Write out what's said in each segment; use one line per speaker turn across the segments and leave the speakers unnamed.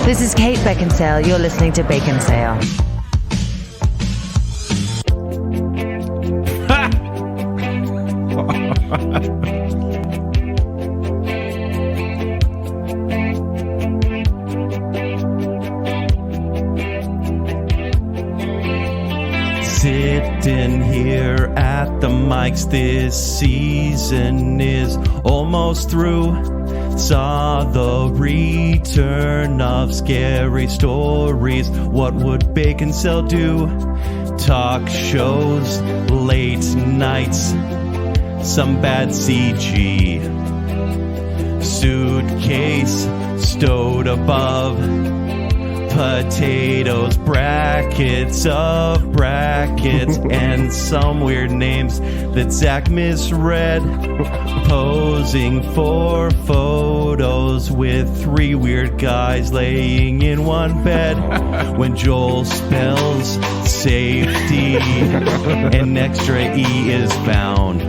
This is Kate Baconsale. You're listening to Baconsale.
Sitting here at the mics, this season is almost through. Saw the return of scary stories. What would Baconsale do? Talk shows, late nights, some bad CG. Suitcase stowed above. Potatoes, brackets of brackets, and some weird names that Zack misread. Posing for photos with 3 weird guys laying in one bed. When Joel spells safety, an extra E is found.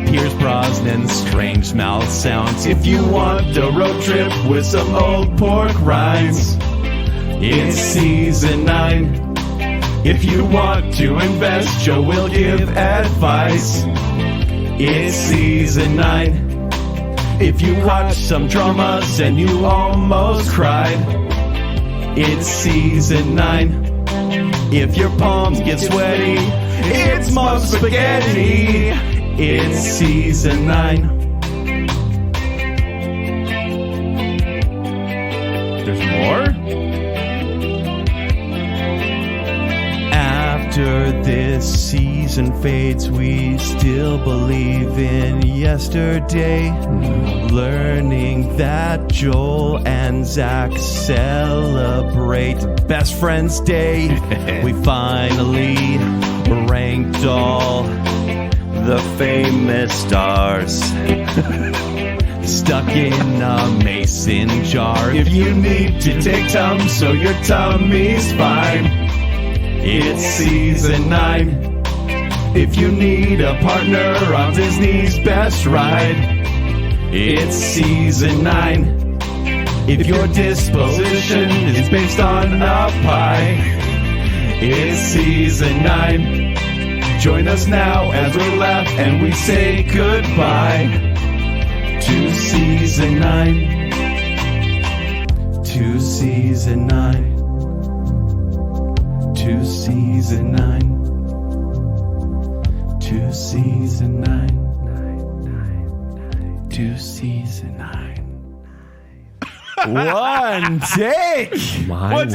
Pierce Brosnan's strange mouth sounds. If you want a road trip with some old pork rinds, it's season 9. If you want to invest, Joe will give advice. It's season 9. If you watch some dramas and you almost cried, it's season 9. If your palms get sweaty, it's mom spaghetti. It's season 9. There's more? After this season fades, we still believe in yesterday. Learning that Joel and Zack celebrate Best Friends Day. We finally ranked all the famous stars stuck in a mason jar. If you need to take Tums so your tummy's fine, it's season 9. If you need a partner on Disney's best ride, it's season 9. If your disposition is based on a pie, it's season 9. Join us now as we laugh and we say goodbye to season 9. To season 9. To season 9. To season 9. To season 9. One take.
One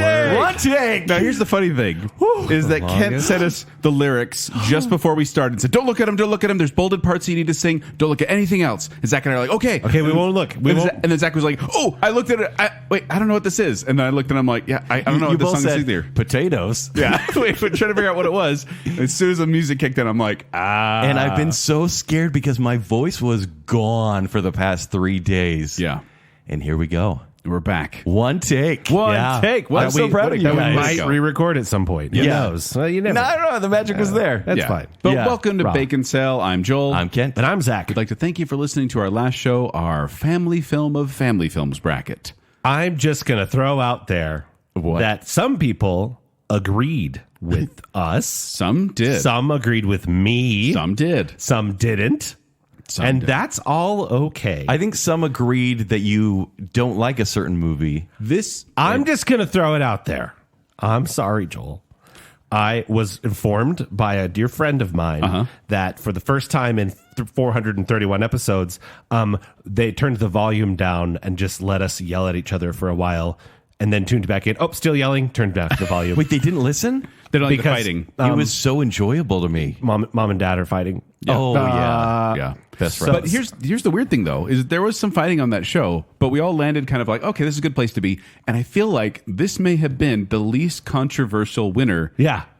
take.
Now, here's the funny thing, is that Kent sent us the lyrics just before we started and said, don't look at them, don't look at them. There's bolded parts you need to sing. Don't look at anything else. And Zach and I are like, okay.
Okay, we won't look.
And then Zach was like, oh, I looked at it. Wait, I don't know what this is. And then I looked and I'm like, yeah, I don't know what this song is either.
Potatoes.
Yeah. We're trying to figure out what it was. As soon as the music kicked in, I'm like,
And I've been so scared because my voice was gone for the past 3 days.
Yeah.
And here we go.
We're back.
One take.
One take.
I'm so proud of you
that
guys.
we might re-record at some point. Who knows? Well, you never.
No, I don't know. The magic was there.
That's fine.
But welcome to Baconsale. I'm Joel.
I'm Kent.
And I'm Zach.
We'd like to thank you for listening to our last show, our Family Film of Family Films bracket.
I'm just going to throw out there that some people agreed with us.
Some did.
Some agreed with me.
Some did.
Some didn't.
Some did.
That's all okay.
I think some agreed that you don't like a certain movie.
I'm just going to throw it out there. I'm sorry, Joel. I was informed by a dear friend of mine that for the first time in 431 episodes, they turned the volume down and just let us yell at each other for a while and then tuned back in. Oh, still yelling, turned back the volume.
Wait, they didn't listen?
They don't like the
Because,
fighting.
It was so enjoyable to me.
Mom and dad are fighting.
Yeah.
Oh, yeah.
Yeah.
Best friends.
But here's the weird thing, though, is there was some fighting on that show, but we all landed kind of like, okay, this is a good place to be. And I feel like this may have been the least controversial winner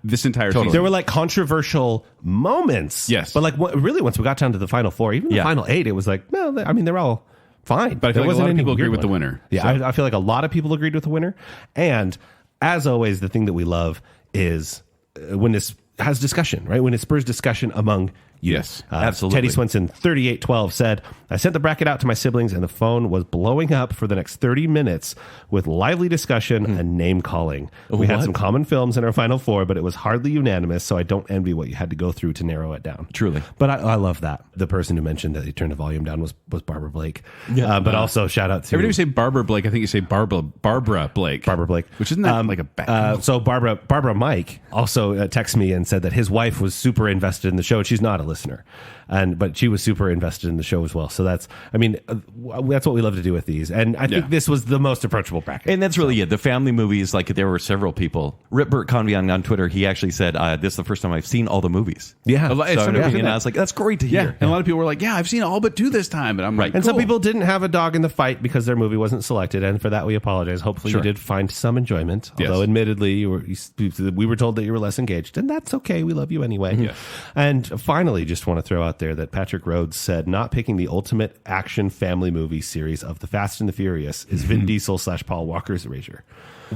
this entire season.
There were like controversial moments.
Yes.
But like really, once we got down to the final 4, even the final 8, it was like, no, I mean, they're all fine.
But I feel like a lot of people agree with the winner.
Yeah,
So.
I feel like a lot of people agreed with the winner. And as always, the thing that we love is when this has discussion, right? When it spurs discussion among
Yes,
absolutely.
Teddy Swenson 3812 said, I sent the bracket out to my siblings and the phone was blowing up for the next 30 minutes with lively discussion and name calling. We had some common films in our final four, but it was hardly unanimous, so I don't envy what you had to go through to narrow it down.
Truly.
But I love that. The person who mentioned that he turned the volume down was Barbara Blake. Yeah. But also shout out to...
Every time you say Barbara Blake, I think you say Barbara Blake.
Barbara Blake.
Which isn't that like a bad...
So Barbara Mike also texted me and said that his wife was super invested in the show. She's not a listener, but she was super invested in the show as well. So that's what we love to do with these. And I think this was the most approachable bracket.
And that's really it. The family movies, like there were several people. Rip Burt Convey on Twitter, he actually said, this is the first time I've seen all the movies.
Yeah.
So, and I was like, that's great to hear.
Yeah. And a lot of people were like, yeah, I've seen all but two this time. And I'm like,
and
cool.
some people didn't have a dog in the fight because their movie wasn't selected. And for that, we apologize. Hopefully you did find some enjoyment.
Yes.
Although admittedly, we were told that you were less engaged. And that's okay. We love you anyway.
Yes.
And finally, just want to throw out there that Patrick Rhodes said not picking the ultimate action family movie series of The Fast and the Furious is Vin Diesel / Paul Walker's Erasure.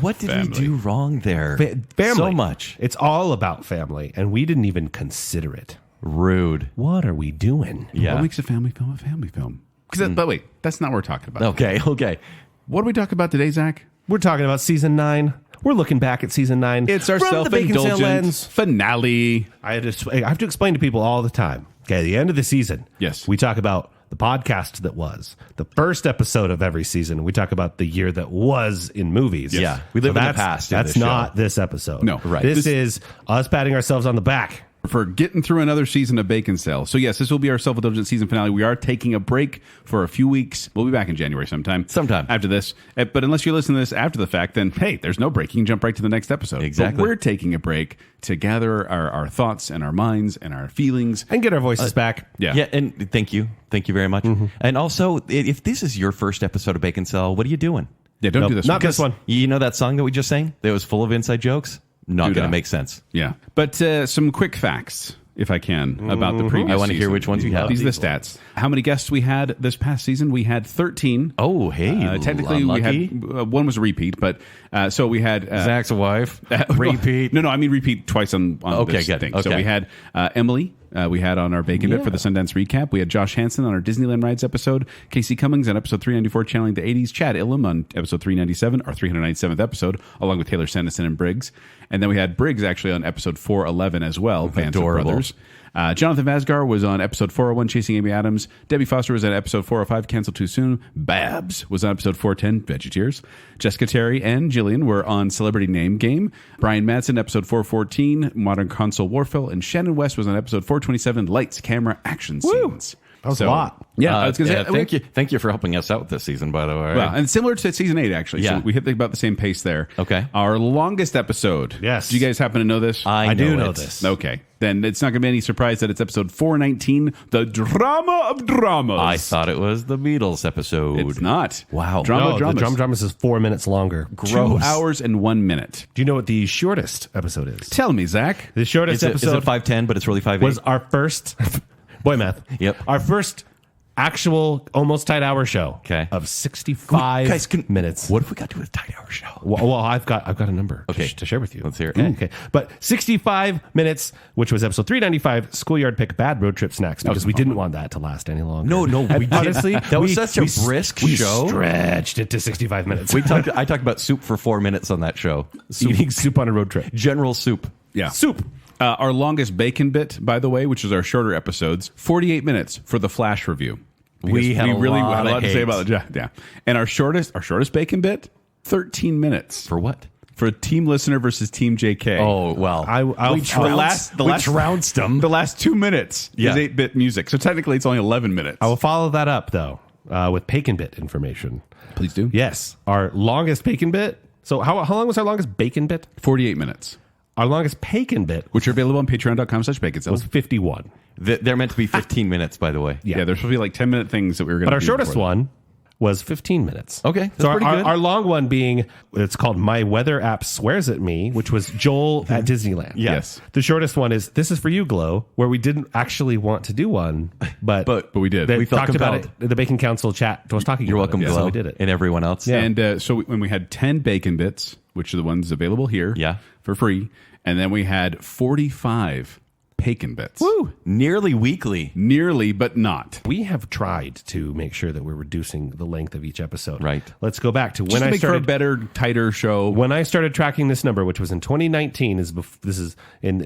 What did we do wrong there?
Family.
So much.
It's all about family, and we didn't even consider it.
Rude.
What are we doing?
Yeah.
What makes a family film a family film? But wait, that's not what we're talking about.
Okay.
What are we talking about today, Zach?
We're talking about season 9. We're looking back at season 9.
It's our
from the Baconsale
self-indulgent
lens.
finale.
I have to explain to people all the time. Okay, at the end of the season,
yes,
we talk about the podcast that was the first episode of every season. We talk about the year that was in movies.
Yes. Yeah, we live in the past.
That's not this episode.
No, right.
This is us patting ourselves on the back
for getting through another season of Baconsale. So yes, this will be our self-indulgent season finale. We are taking a break for a few weeks. We'll be back in January sometime after this. But unless you listen to this after the fact, then hey, there's no break. You can jump right to the next episode.
Exactly.
But we're taking a break to gather our thoughts and our minds and our feelings
and get our voices back.
Yeah, and thank you very much. And also, if this is your first episode of Baconsale, what are you doing?
Yeah, don't do this.
Not this one.
You know that song that we just sang that was full of inside jokes? Not going to make sense.
Yeah. But some quick facts, if I can, about the previous
I want to hear
season.
which ones you have.
These are the stats. How many guests we had this past season? We had 13.
Oh, hey.
Technically, we had one was a repeat, but so we had
Zach's wife. Repeat.
No, I mean repeat twice on this thing.
Okay.
So we had Emily. We had on our Bacon Bit for the Sundance recap. We had Josh Hansen on our Disneyland Rides episode. Casey Cummings on episode 394, channeling the 80s. Chad Illam on episode 397, our 397th episode, along with Taylor Sanderson and Briggs. And then we had Briggs actually on episode 411 as well. Banter Brothers. Jonathan Vasgar was on episode 401, Chasing Amy Adams. Debbie Foster was on episode 405, Cancel Too Soon. Babs was on episode 410, VeggieTears. Jessica Terry and Jillian were on Celebrity Name Game. Brian Madsen, episode 414, Modern Console Warfare. And Shannon West was on episode 427, Lights, Camera, Action Scenes.
That was a lot.
Yeah, I was gonna say,
thank you for helping us out this season, by the way.
Well, and similar to season 8, actually.
Yeah.
So we hit about the same pace there.
Okay.
Our longest episode.
Yes.
Do you guys happen to know this?
I
do
know
know
it.
this.
Okay. Then it's not going to be any surprise that it's episode 419, The Drama of Dramas.
I thought it was the Beatles episode.
It's not.
Wow.
The Drum Dramas is 4 minutes longer.
2 hours and 1 minute.
Do you know what the shortest episode is?
Tell me, Zach.
The shortest
Is
episode
it 5:10, but it's really 5:08?
was our first boy math.
Yep.
Our first actual almost tight hour show.
Okay.
Of 65 minutes.
What if we got to a tight hour show?
Well, I've got a number
Okay.
to share with you.
Let's hear it.
Okay. But 65 minutes, which was episode 395, Schoolyard Pick Bad Road Trip Snacks, because we didn't want that to last any longer.
No, we didn't.
Honestly,
That was such a brisk show.
We stretched it to 65 minutes.
I talked about soup for 4 minutes on that show.
Eating soup on a road trip.
General soup.
Yeah.
Soup.
Our longest Bacon Bit, by the way, which is our shorter episodes, 48 minutes for the Flash review.
We had a lot of
to say
hate.
about it. Yeah. And our shortest Bacon Bit, 13 minutes.
For what?
For Team Listener versus Team JK.
Oh, well.
We
trounced them.
The last 2 minutes is 8-bit music. So technically it's only 11 minutes.
I will follow that up, though, with Bacon Bit information.
Please do.
Yes. Our longest Bacon Bit. So how long was our longest Bacon Bit?
48 minutes.
Our longest Bacon Bit,
Which are available on patreon.com/baconsale.
was 51.
They're meant to be 15 minutes, by the way.
Yeah, there's supposed to be like 10-minute things that we were going to
But our shortest one was 15 minutes.
Okay, that's
so
pretty good.
Our long one being, it's called My Weather App Swears at Me, which was Joel at Disneyland.
Yes.
The shortest one is This Is For You, Glow, where we didn't actually want to do one, but
we did.
They
We felt
talked about
compelled.
it. The Bacon Council chat was talking
You're
about
welcome,
it.
Glow.
So we did it.
And everyone else.
Yeah.
And so when we had 10 Bacon Bits, which are the ones available here
Yeah.
for free, and then we had 45 Bacon Bits.
Woo! Nearly weekly.
Nearly, but not.
We have tried to make sure that we're reducing the length of each episode.
Right.
Let's go back to
Just
when
to
I
make for a
started.
better, tighter show.
When I started tracking this number, which was in 2019, this is in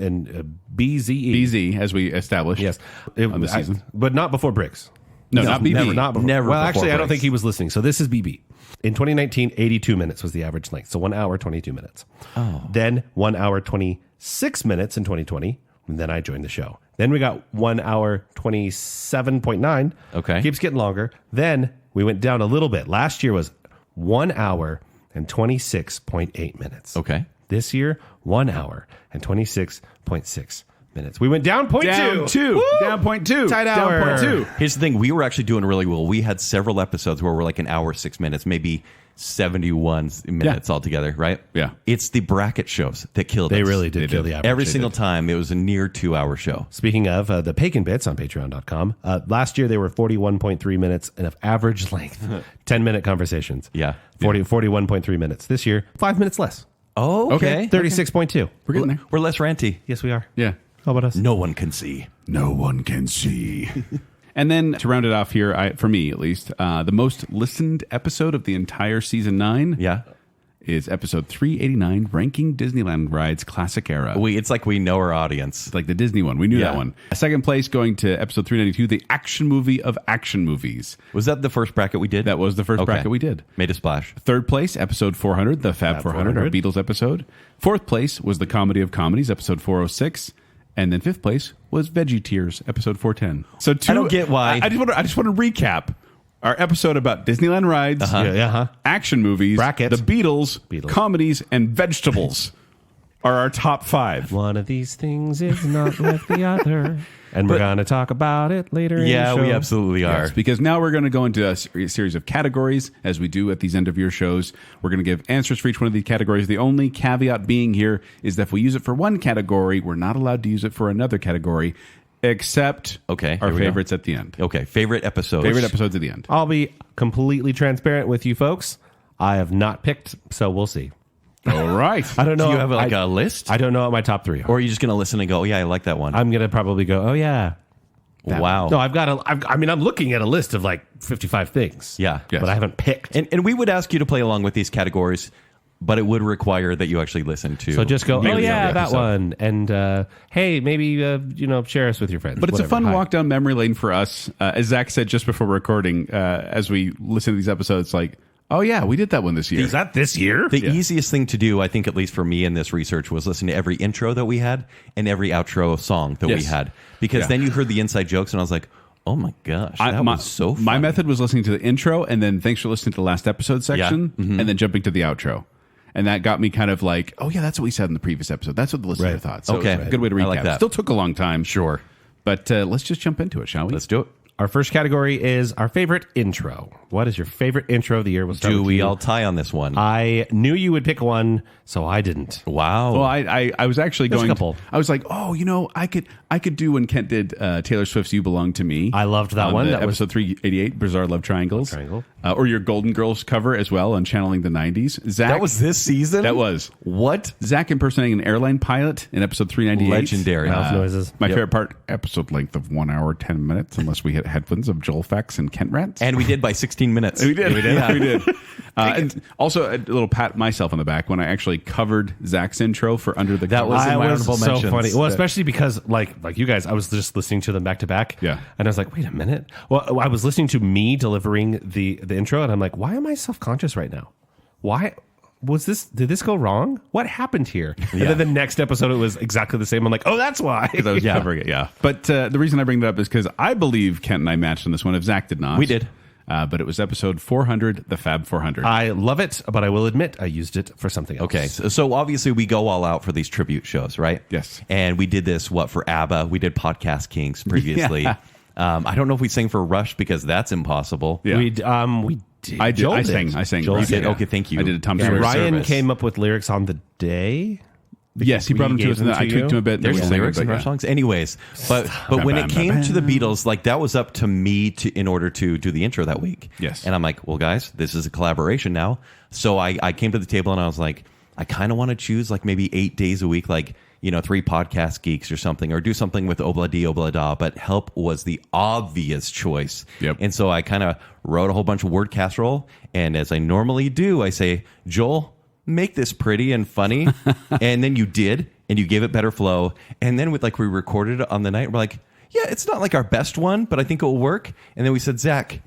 BZE.
BZ, as we established.
Yes,
on the season.
but not before Briggs.
No, not BB.
Never, not before.
Never
Well,
before
actually, I don't
Briggs.
think he was listening. So this is BB. In 2019, 82 minutes was the average length. So 1 hour, 22 minutes.
Oh.
Then 1 hour, 26 minutes in 2020. And then I joined the show. Then we got 1 hour, 27.9.
Okay.
Keeps getting longer. Then we went down a little bit. Last year was 1 hour and 26.8 minutes.
Okay.
This year, 1 hour and 26.6 minutes. We went down 0.2.
Down 2.
Woo!
Down 0.2.
Tight
Down
hour.
0.2.
Here's the thing. We were actually doing really well. We had several episodes where we're like an hour, 6 minutes, maybe 71 minutes altogether, right?
Yeah.
It's the bracket shows that killed us.
They really did kill the average.
Every single time, it was a near 2 hour show.
Speaking of the Bacon Bits on patreon.com, last year they were 41.3 minutes and of average length, 10-minute conversations.
Yeah.
41.3 minutes. This year, 5 minutes less,
Oh, okay.
36.2.
We're getting there.
We're less ranty.
Yes, we are.
Yeah.
How about us?
No one can see.
No one can see. And then to round it off here, for me at least, the most listened episode of the entire season 9
Yeah.
is episode 389, Ranking Disneyland Rides Classic Era.
It's like we know our audience.
It's like the Disney one. We knew
Yeah.
that one. Second place going to episode 392, the action movie of action movies.
Was that the first bracket we did?
That was the first
Okay.
bracket we did.
Made a splash.
Third place, episode 400, the Fab 400, our Beatles episode. Fourth place was the Comedy of Comedies, episode 406. And then fifth place was Veggie Tears, episode 410. So
I don't get why.
I just want to recap our episode about Disneyland rides, action movies,
Brackets.
the Beatles, comedies, and vegetables are our top 5.
One of these things is not like the other. And we're going to talk about it later in
Yeah,
the show.
we absolutely are.
Yes, because now we're going to go into a series of categories, as we do at these end of year shows. We're going to give answers for each one of these categories. The only caveat being here is that if we use it for one category, we're not allowed to use it for another category, except our
here we go.
favorites at the end.
Okay, favorite episodes.
Favorite episodes at the end.
I'll be completely transparent with you folks. I have not picked, so we'll see.
All right.
I don't know.
Do you have a list?
I don't know what my top 3 are.
Or are you just going to listen and go, oh, yeah, I like that one?
I'm going to probably go, oh, yeah.
Wow.
No, I'm looking at a list of like 55 things.
Yeah.
But I haven't picked.
And we would ask you to play along with these categories, but it would require that you actually listen to.
So just go, oh,
nearly
yeah,
every
that
episode.
one. And hey, maybe, share us with your friends.
But it's a
Whatever.
fun
Hi.
walk down memory lane for us. As Zach said just before recording, as we listen to these episodes, like, oh, yeah, we did that one this year.
Is that this year?
The easiest thing to do, I think, at least for me in this research, was listen to every intro that we had and every outro song that we
Yes.
had. Because then you heard the inside jokes, and I was like, oh my gosh, that was so fun.
My method was listening to the intro, and then thanks for listening to the last episode section, and then jumping to the outro. And that got me kind of like, oh, yeah, that's what we said in the previous episode. That's what the listener thought. So
Okay.
it was a good way to recap.
I like that.
Still took a long time.
Sure.
But let's just jump into it, shall we?
Let's do it.
Our first category is our favorite intro. What is your favorite intro of the year? We'll start
Do
with
we
you.
all tie on this one?
I knew you would pick one, so I didn't.
Wow.
Well, I was actually
There's a
going.
couple.
I was like, oh, I could do when Kent did Taylor Swift's "You Belong to Me."
I loved that
on
one.
the
That was-
episode 388, Bizarre Love Triangles,
Triangle.
Or your Golden Girls cover as well on channeling the '90s. Zach,
that was this season?
That was
What?
Zach impersonating an airline pilot in episode 398.
Legendary.
Mouth noises.
My
Yep.
favorite part: episode length of 1 hour 10 minutes, unless we hit headphones of Joel Fex and Kent rants.
And we did by 16 minutes.
We did.
Yeah.
We did. And also a little pat myself on the back when I actually covered Zach's intro for Under the
That
Covers.
was in my
was
honorable
so
mentions.
funny. Well, especially because like you guys, I was just listening to them back to back.
Yeah.
And I was like, wait a minute. Well, I was listening to me delivering the intro, and I'm like, why am I self-conscious right now? Why did this go wrong? What happened here? And then the next episode it was exactly the same. I'm like, oh, that's why.
I was covering it, yeah. But the reason I bring that up is because I believe Kent and I matched on this one. If Zach did not,
We did.
But it was episode 400, the Fab 400.
I love it, but I will admit I used it for something else.
Okay, so obviously we go all out for these tribute shows, right?
Yes.
And we did this, for ABBA? We did Podcast Kings previously.
Yeah.
I don't know if we sang for Rush because that's impossible.
Yeah.
We did.
I did.
Joel
I
did.
sang.
Joel
You
did? Okay, thank you.
I did a Tom
Yeah,
Sawyer
Ryan
service.
came up with lyrics on the day.
Yes, he brought them to us, and then I tweaked him a bit. and then
There's
we sang
lyrics
it,
in
but
our
yeah.
songs. Anyways, but when it came to the Beatles, like that was up to me in order to do the intro that week.
Yes.
And I'm like, well, guys, this is a collaboration now. So I came to the table and I was like, I kind of want to choose like maybe 8 days a week, like
three podcast geeks or something, or do something with Obla-Di, Obla-Da, but help was the obvious choice.
Yep.
And so I kind of wrote a whole bunch of word casserole, and as I normally do, I say, Joel, make this pretty and funny. And then you did, and you gave it better flow. And then we recorded it on the night. We're like, yeah, it's not like our best one, but I think it will work. And then we said, Zach,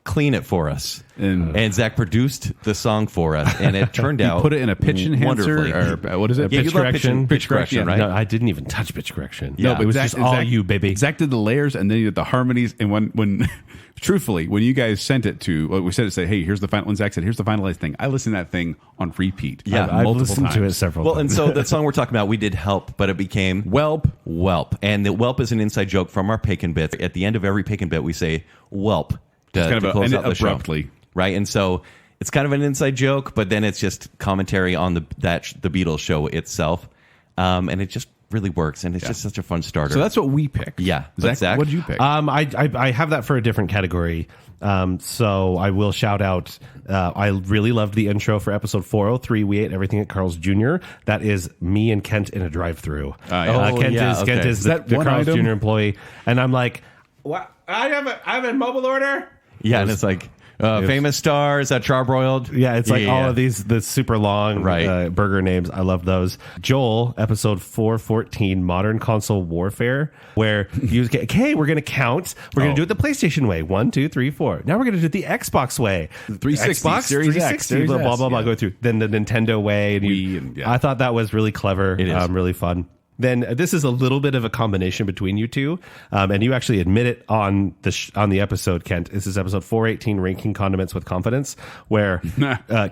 clean it for us. And Zach produced the song for us, and it turned out
put it in a pitch enhancer,
wonderfully.
or what is it?
Yeah,
pitch
you love
correction.
pitch correction, right?
No, I didn't even touch pitch correction.
Yeah.
No, it was just all you, baby.
Zach did the layers, and then he did the harmonies. And when truthfully, when you guys sent it we said, hey, here's the final. When Zach said, here's the finalized thing, I listened to that thing on repeat.
Yeah,
I've
multiple
listened
times.
to it several
Well,
times.
and so the song we're talking about, we did Help, but it became Whelp. And the Whelp is an inside joke from our Pagan bit. At the end of every Pagan bit, we say Whelp to close out the
abruptly.
show. Right? And so it's kind of an inside joke, but then it's just commentary on the Beatles show itself. And it just really works, and it's just such a fun starter.
So that's what we picked.
Yeah.
Zach, what did you pick?
I have that for a different category. So I will shout out. I really loved the intro for episode 403. We ate everything at Carl's Jr. That is me and Kent in a drive-through.
yeah.
Kent is the
one
Carl's
item?
Jr. employee, and I'm like, what? I have a mobile order.
Yeah, and it's like famous stars at Charbroiled.
Yeah, it's like all of the super long burger names. I love those. Joel, episode 414, Modern Console Warfare, where we're going to count. We're going to do it the PlayStation way. 1, 2, 3, 4. Now we're going to do it the Xbox way.
360,
Xbox,
Series X,
360,
Series
blah, blah,
S,
blah, blah,
yeah.
go through. Then the Nintendo way. And I thought that was really clever.
It is.
Really fun. Then this is a little bit of a combination between you two, and you actually admit it on the episode, Kent. This is episode 418, ranking condiments with confidence, where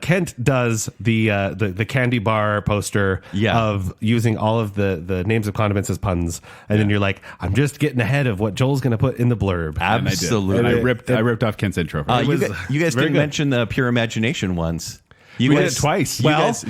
Kent does the candy bar poster of using all of the names of condiments as puns, and then you're like, I'm just getting ahead of what Joel's going to put in the blurb.
Absolutely.
And I ripped off Kent's intro.
You guys didn't mention the Pure Imagination ones.
We did it twice.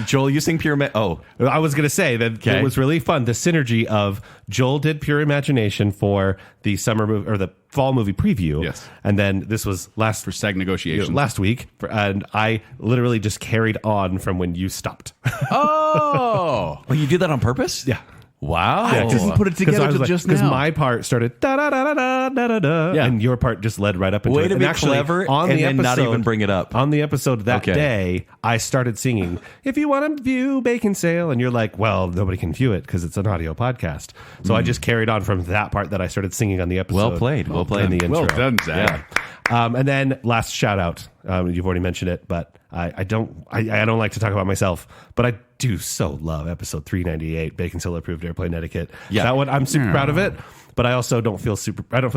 Joel, you sing Pure
I was going to say that it was really fun. The synergy of Joel did Pure Imagination for the summer movie or the fall movie preview.
Yes.
And then this was
for SAG negotiations.
Last week. And I literally just carried on from when you stopped.
Oh, you did that on purpose?
Yeah.
Wow.
I didn't put it together till just now.
Because my part started da da da da da da da, and your part just led right up into
Way
it.
to
And
be
actually,
clever
on
and
the
then
episode,
not even bring it up.
On the episode that day, I started singing, if you want to view Baconsale, and you're like, well, nobody can view it because it's an audio podcast. So I just carried on from that part that I started singing on the episode.
Well played. Well played.
In the intro.
Well done, Zach.
And then last shout out. You've already mentioned it, but I don't like to talk about myself, but I do so love episode 398, Baconsale approved airplane etiquette.
Yeah.
That one, I'm super proud of it, but I also don't feel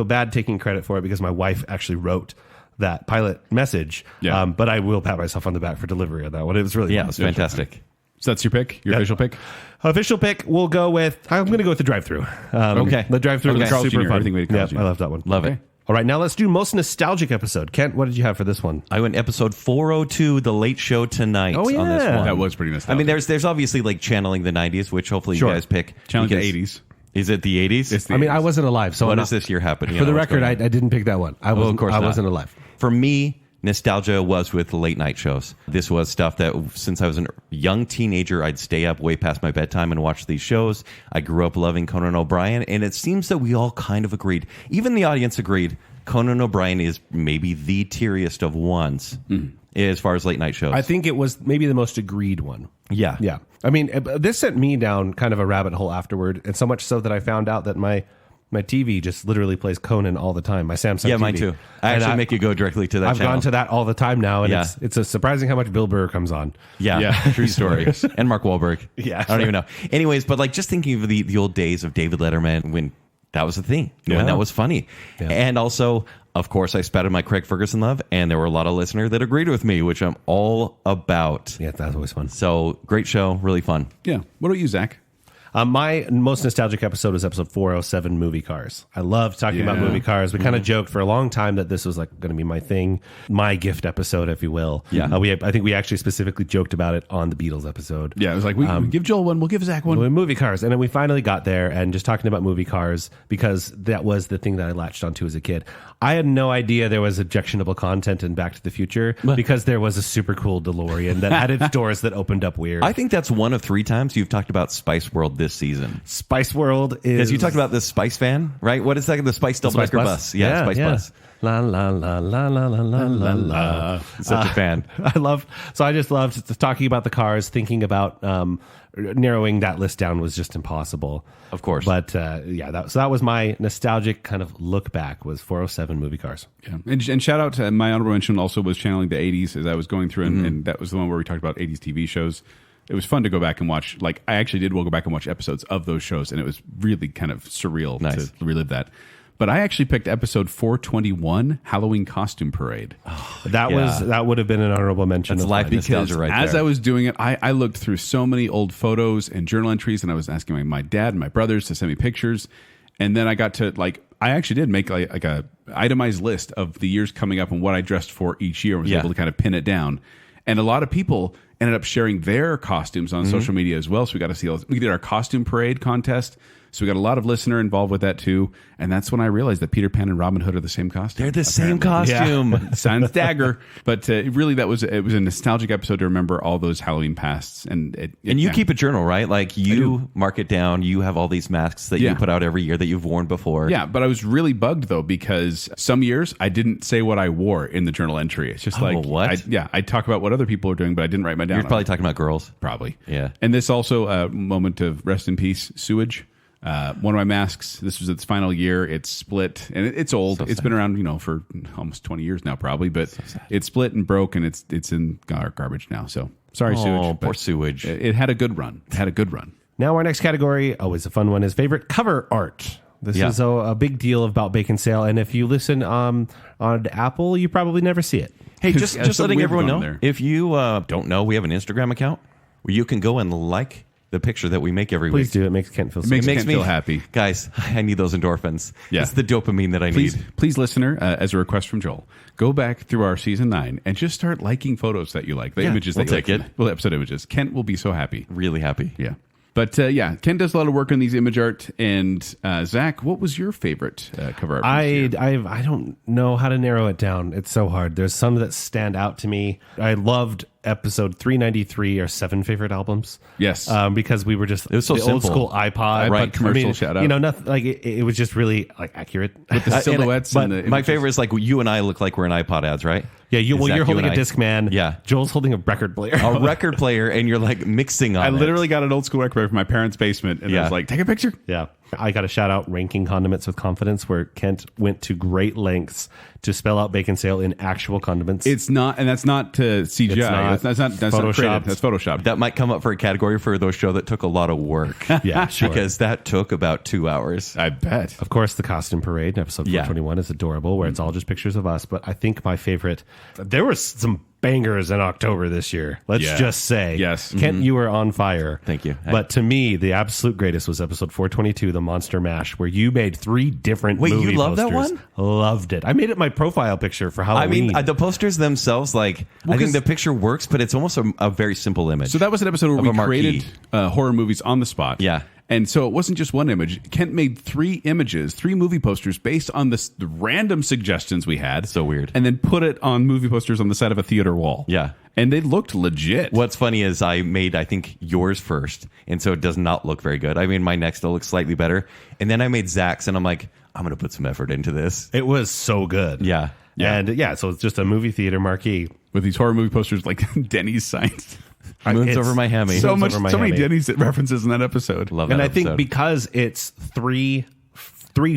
bad taking credit for it because my wife actually wrote that pilot message.
Yeah.
But I will pat myself on the back for delivery on that one. It was really
Yeah, it was fantastic.
So that's your pick? Your official pick?
Official pick, I'm going to go with the drive-through.
Okay.
The drive-through was
Carl's
super
Jr.,
fun.
everything we did Carl's Jr.
I love that one.
Love it.
All right, now let's do most nostalgic episode. Kent, what did you have for this one?
I went episode 402, The Late Show Tonight.
Oh, yeah.
On this one.
That was pretty nostalgic.
I mean, there's obviously like channeling the 90s, which hopefully you guys pick.
Challenge the
because-
80s.
Is it the 80s?
It's the
I mean,
80s.
I wasn't alive, so
What
I'm
is this year happening?
For the record, I didn't pick that one. I wasn't alive.
For me, nostalgia was with late night shows. This was stuff that since I was a young teenager, I'd stay up way past my bedtime and watch these shows. I grew up loving Conan O'Brien, and it seems that we all kind of agreed. Even the audience agreed. Conan O'Brien is maybe the tieriest of ones as far as late night shows.
I think it was maybe the most agreed one.
Yeah.
Yeah. I mean, this sent me down kind of a rabbit hole afterward, and so much so that I found out that my TV just literally plays Conan all the time. My Samsung
Yeah,
TV.
mine too. I
And
actually make you go directly to that
I've
channel.
gone to that all the time now, and
Yeah.
it's a surprising how much Bill Burr comes on.
Yeah, true story. And Mark Wahlberg.
Yeah.
I don't even know. Anyways, but like just thinking of the old days of David Letterman when that was a thing, when that was funny.
Yeah.
And also, of course, I spouted my Craig Ferguson love, and there were a lot of listeners that agreed with me, which I'm all about.
Yeah, that's always fun.
So great show, really fun.
Yeah. What about you, Zach?
My most nostalgic episode was episode 407, Movie Cars. I love talking about movie cars. We kind of joked for a long time that this was like going to be my thing, my gift episode, if you will.
Yeah.
I think we actually specifically joked about it on the Beatles episode.
Yeah, it was like, we give Joel one, we'll give Zach one.
Movie cars. And then we finally got there and just talking about movie cars because that was the thing that I latched onto as a kid. I had no idea there was objectionable content in Back to the Future because there was a super cool DeLorean that had its doors that opened up weird.
I think that's one of 3 times you've talked about Spice World this season?
Spice World is...
Because you talked about the Spice Van, right? What is that? The Spice double-decker bus. Yeah, Spice Bus.
La la la la la la la la la.
Such a fan.
I just loved talking about the cars, thinking about narrowing that list down was just impossible.
Of course.
But that was my nostalgic kind of look back, was 407 movie cars.
Yeah. And shout out to my honorable mention also was channeling the 80s as I was going through, and that was the one where we talked about 80s TV shows. It was fun to go back and watch. Like, I actually did go back and watch episodes of those shows, and it was really kind of surreal to relive that. But I actually picked episode 421, Halloween Costume Parade.
That would have been an honorable mention.
That's life nostalgia right there.
As I was doing it, I looked through so many old photos and journal entries, and I was asking my dad and my brothers to send me pictures. And then I got to, I actually did make like a itemized list of the years coming up and what I dressed for each year. I was able to kind of pin it down. And a lot of people ended up sharing their costumes on social media as well. So we got to see, we did our costume parade contest. So we got a lot of listener involved with that too. And that's when I realized that Peter Pan and Robin Hood are the same costume.
They're the same costume.
Yeah. Sans dagger. But really, it was a nostalgic episode to remember all those Halloween pasts. And
you keep a journal, right? Like you mark it down. You have all these masks that you put out every year that you've worn before.
Yeah, but I was really bugged though, because some years I didn't say what I wore in the journal entry. It's just
what?
I talk about what other people are doing, but I didn't write my down.
You're probably talking about girls.
Probably.
Yeah.
And this also moment of rest in peace, Sewage. One of my masks, this was its final year. It's split, and it's old. It's been around, for almost 20 years now, probably. But it's split and broke, and it's in garbage now. So sorry, Sewage.
Poor Sewage.
It had a good run.
Now our next category, always a fun one, is favorite cover art. This is a big deal about Baconsale, and if you listen on Apple, you probably never see it.
Hey, just letting everyone know,
there.
if you don't know, we have an Instagram account where you can go and like the picture that we make every week.
Please do. It makes Kent feel
It makes me feel happy.
Guys, I need those endorphins.
Yeah.
It's the dopamine that I need.
Please, listener, as a request from Joel, go back through our season 9 and just start liking photos that you like. The images that you like. Well, episode images. Kent will be so happy.
Really happy.
Yeah. But Ken does a lot of work on these image art. And Zach, what was your favorite cover art?
I don't know how to narrow it down. It's so hard. There's some that stand out to me. I loved episode 393, our 7 favorite albums.
Yes.
Because we were just
it was so
the
simple.
old school iPod
Right,
commercial shout out.
Nothing like it was just really accurate.
With the silhouettes and the
my favorite is you and I look like we're in iPod ads, right?
Yeah, you're
Zach,
holding
you
a Discman.
Yeah.
Joel's holding a record player.
A record player, and you're mixing on
I
it.
literally got an old school record player from my parents' basement, and I was like, take a picture.
Yeah. I got to shout out Ranking Condiments with Confidence, where Kent went to great lengths to spell out Baconsale in actual condiments.
It's not, and that's not CGI. That's not
Photoshopped.
creative. That's Photoshopped.
That might come up for a category for those show that took a lot of work.
Yeah, sure.
Because that took about 2 hours.
I bet.
Of course, the costume parade, episode 421, is adorable, where it's all just pictures of us. But I think my favorite, there were some bangers in October this year. Let's just say.
Yes.
Kent, you were on fire.
Thank you.
But to me, the absolute greatest was episode 422, The Monster Mash, where you made 3 different movie
you love that
posters.
one?
Loved it. I made it my profile picture for Halloween.
I mean, the posters themselves, I think the picture works, but it's almost a very simple image.
So that was an episode where we
marquee.
created horror movies on the spot.
Yeah.
And so it wasn't just one image. Kent made 3 images, 3 movie posters based on the random suggestions we had.
So weird.
And then put it on movie posters on the side of a theater wall.
Yeah.
And they looked legit.
What's funny is I made, I think, yours first, and so it does not look very good. I mean, my next will look slightly better. And then I made Zach's, and I'm like, I'm going to put some effort into this.
It was so good.
Yeah.
And so it's just a movie theater marquee.
With these horror movie posters like Denny's signs.
Moons over my hammy.
So many Denny's references in that episode.
Love that
And I
episode.
think because it's three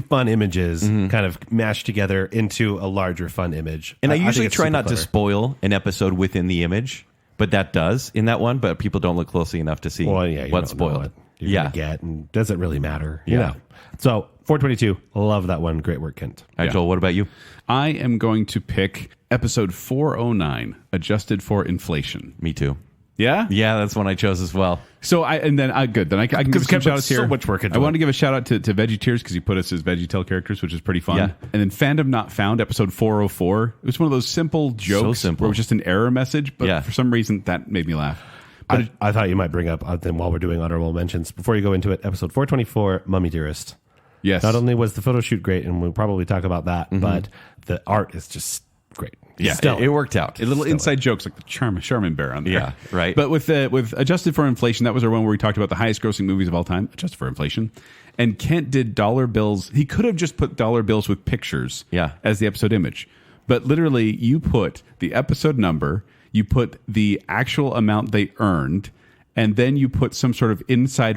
fun images kind of mashed together into a larger fun image.
And I
think
usually
it's
try
super
not to
clever.
spoil an episode within the image, but that does in that one. But people don't look closely enough to see
Well, yeah, you
what's
don't know
spoiled.
what you're gonna get, and does it really matter? You
Yeah.
know. So 422, love that one. Great work, Kent.
All right, Joel, what about you?
I am going to pick episode 409, Adjusted for Inflation.
Me too.
Yeah?
Yeah, that's one I chose as well.
So I can give some
Kent
shout
put
outs here.
so much work into
I want
it.
to give a shout out to Veggie Tears because he put us as VeggieTale characters, which is pretty fun.
Yeah.
And then Fandom Not Found, episode 404. It was one of those simple jokes
simple.
where it was just an error message, but for some reason that made me laugh. But
I thought you might bring up then while we're doing honorable mentions before you go into it. Episode 424, Mummy Dearest.
yes.
Not only was the photo shoot great, and we'll probably talk about that, but the art is just great.
Yeah,
Stellar.
It worked out.
A little inside jokes like the Charmin bear on there.
Yeah, right.
But with Adjusted for Inflation, that was our one where we talked about the highest grossing movies of all time, Adjusted for Inflation. And Kent did dollar bills. He could have just put dollar bills with pictures as the episode image. But literally, you put the episode number, you put the actual amount they earned, and then you put some sort of inside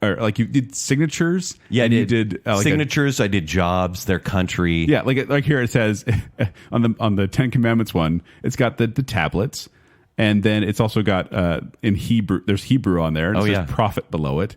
like you did signatures.
Yeah,
and
I
you
did
did
signatures. I did jobs, their country.
Yeah, like here it says on the Ten Commandments one, it's got the tablets, and then it's also got in Hebrew. There's Hebrew on there. And it says prophet below it.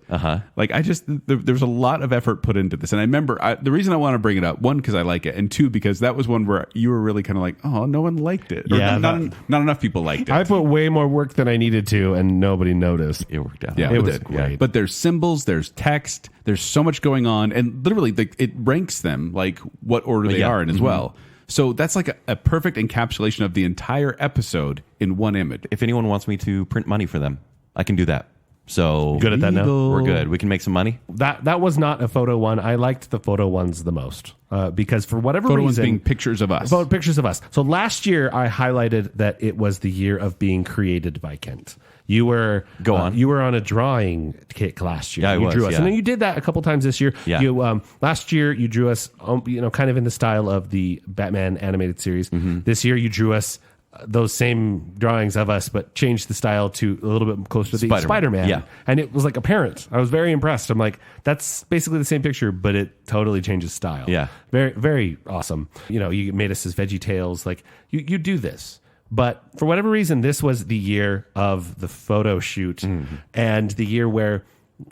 Like there's a lot of effort put into this, and I remember the reason I want to bring it up, one, because I like it, and two, because that was one where you were really kind of like, oh, no one liked it. Or not enough people liked it.
I put way more work than I needed to, and nobody noticed.
It worked out.
Yeah,
It
but
was great.
But there's symbols, there's text, there's so much going on, and literally it ranks them like what order they are in as well. So that's like a perfect encapsulation of the entire episode in one image.
If anyone wants me to print money for them, I can do that. So
Good at that now?
We're good. We can make some money.
That was not a photo one. I liked the photo ones the most because for whatever
Photo ones
reason,
being pictures of us.
Pictures of us. So last year I highlighted that it was the year of being created by Kent. You were You were on a drawing kick last year.
Yeah,
you drew us,
yeah.
and then you did that a couple times this year.
Yeah.
You last year you drew us, kind of in the style of the Batman animated series. This year you drew us those same drawings of us, but changed the style to a little bit closer to the Spider-Man.
Yeah.
And it was like apparent. I was very impressed. I'm like, that's basically the same picture, but it totally changes style.
Yeah.
Very, very awesome. You made us as Veggie Tales. Like you do this. But for whatever reason, this was the year of the photo shoot and the year where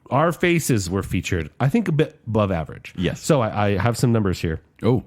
our faces were featured, I think, a bit above average.
Yes.
So I have some numbers here.
Oh.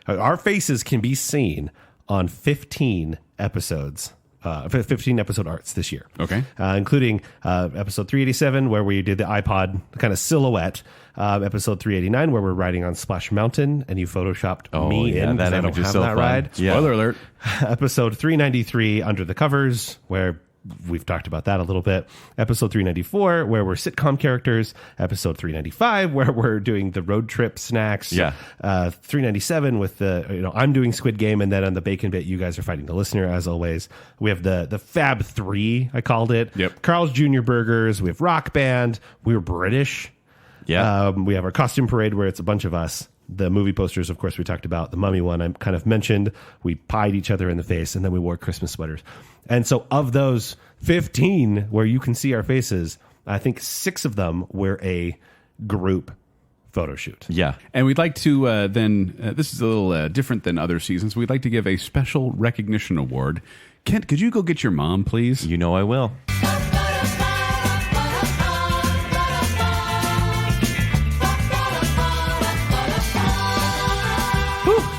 Our faces can be seen on 15 episodes, 15 episode arts this year.
Okay.
Including episode 387, where we did the iPod kind of silhouette. Episode 389, where we're riding on Splash Mountain, and you photoshopped me in
that
because I don't
image is
have
so
that
fun.
ride.
Yeah.
Spoiler alert.
Episode 393, Under the Covers, where we've talked about that a little bit. Episode 394, where we're sitcom characters. Episode 395, where we're doing the road trip snacks.
Yeah.
397 with the, I'm doing Squid Game, and then on the Bacon bit, you guys are fighting the listener, as always. We have the Fab 3, I called it.
Yep.
Carl's Jr. Burgers. We have Rock Band. We were British.
Yeah.
We have our costume parade where it's a bunch of us. The movie posters, of course, we talked about. The Mummy one I kind of mentioned. We pied each other in the face, and then we wore Christmas sweaters. And so of those 15 where you can see our faces, I think 6 of them were a group photo shoot.
Yeah.
And we'd like to this is a little different than other seasons. We'd like to give a special recognition award. Kent, could you go get your mom, please?
You know I will.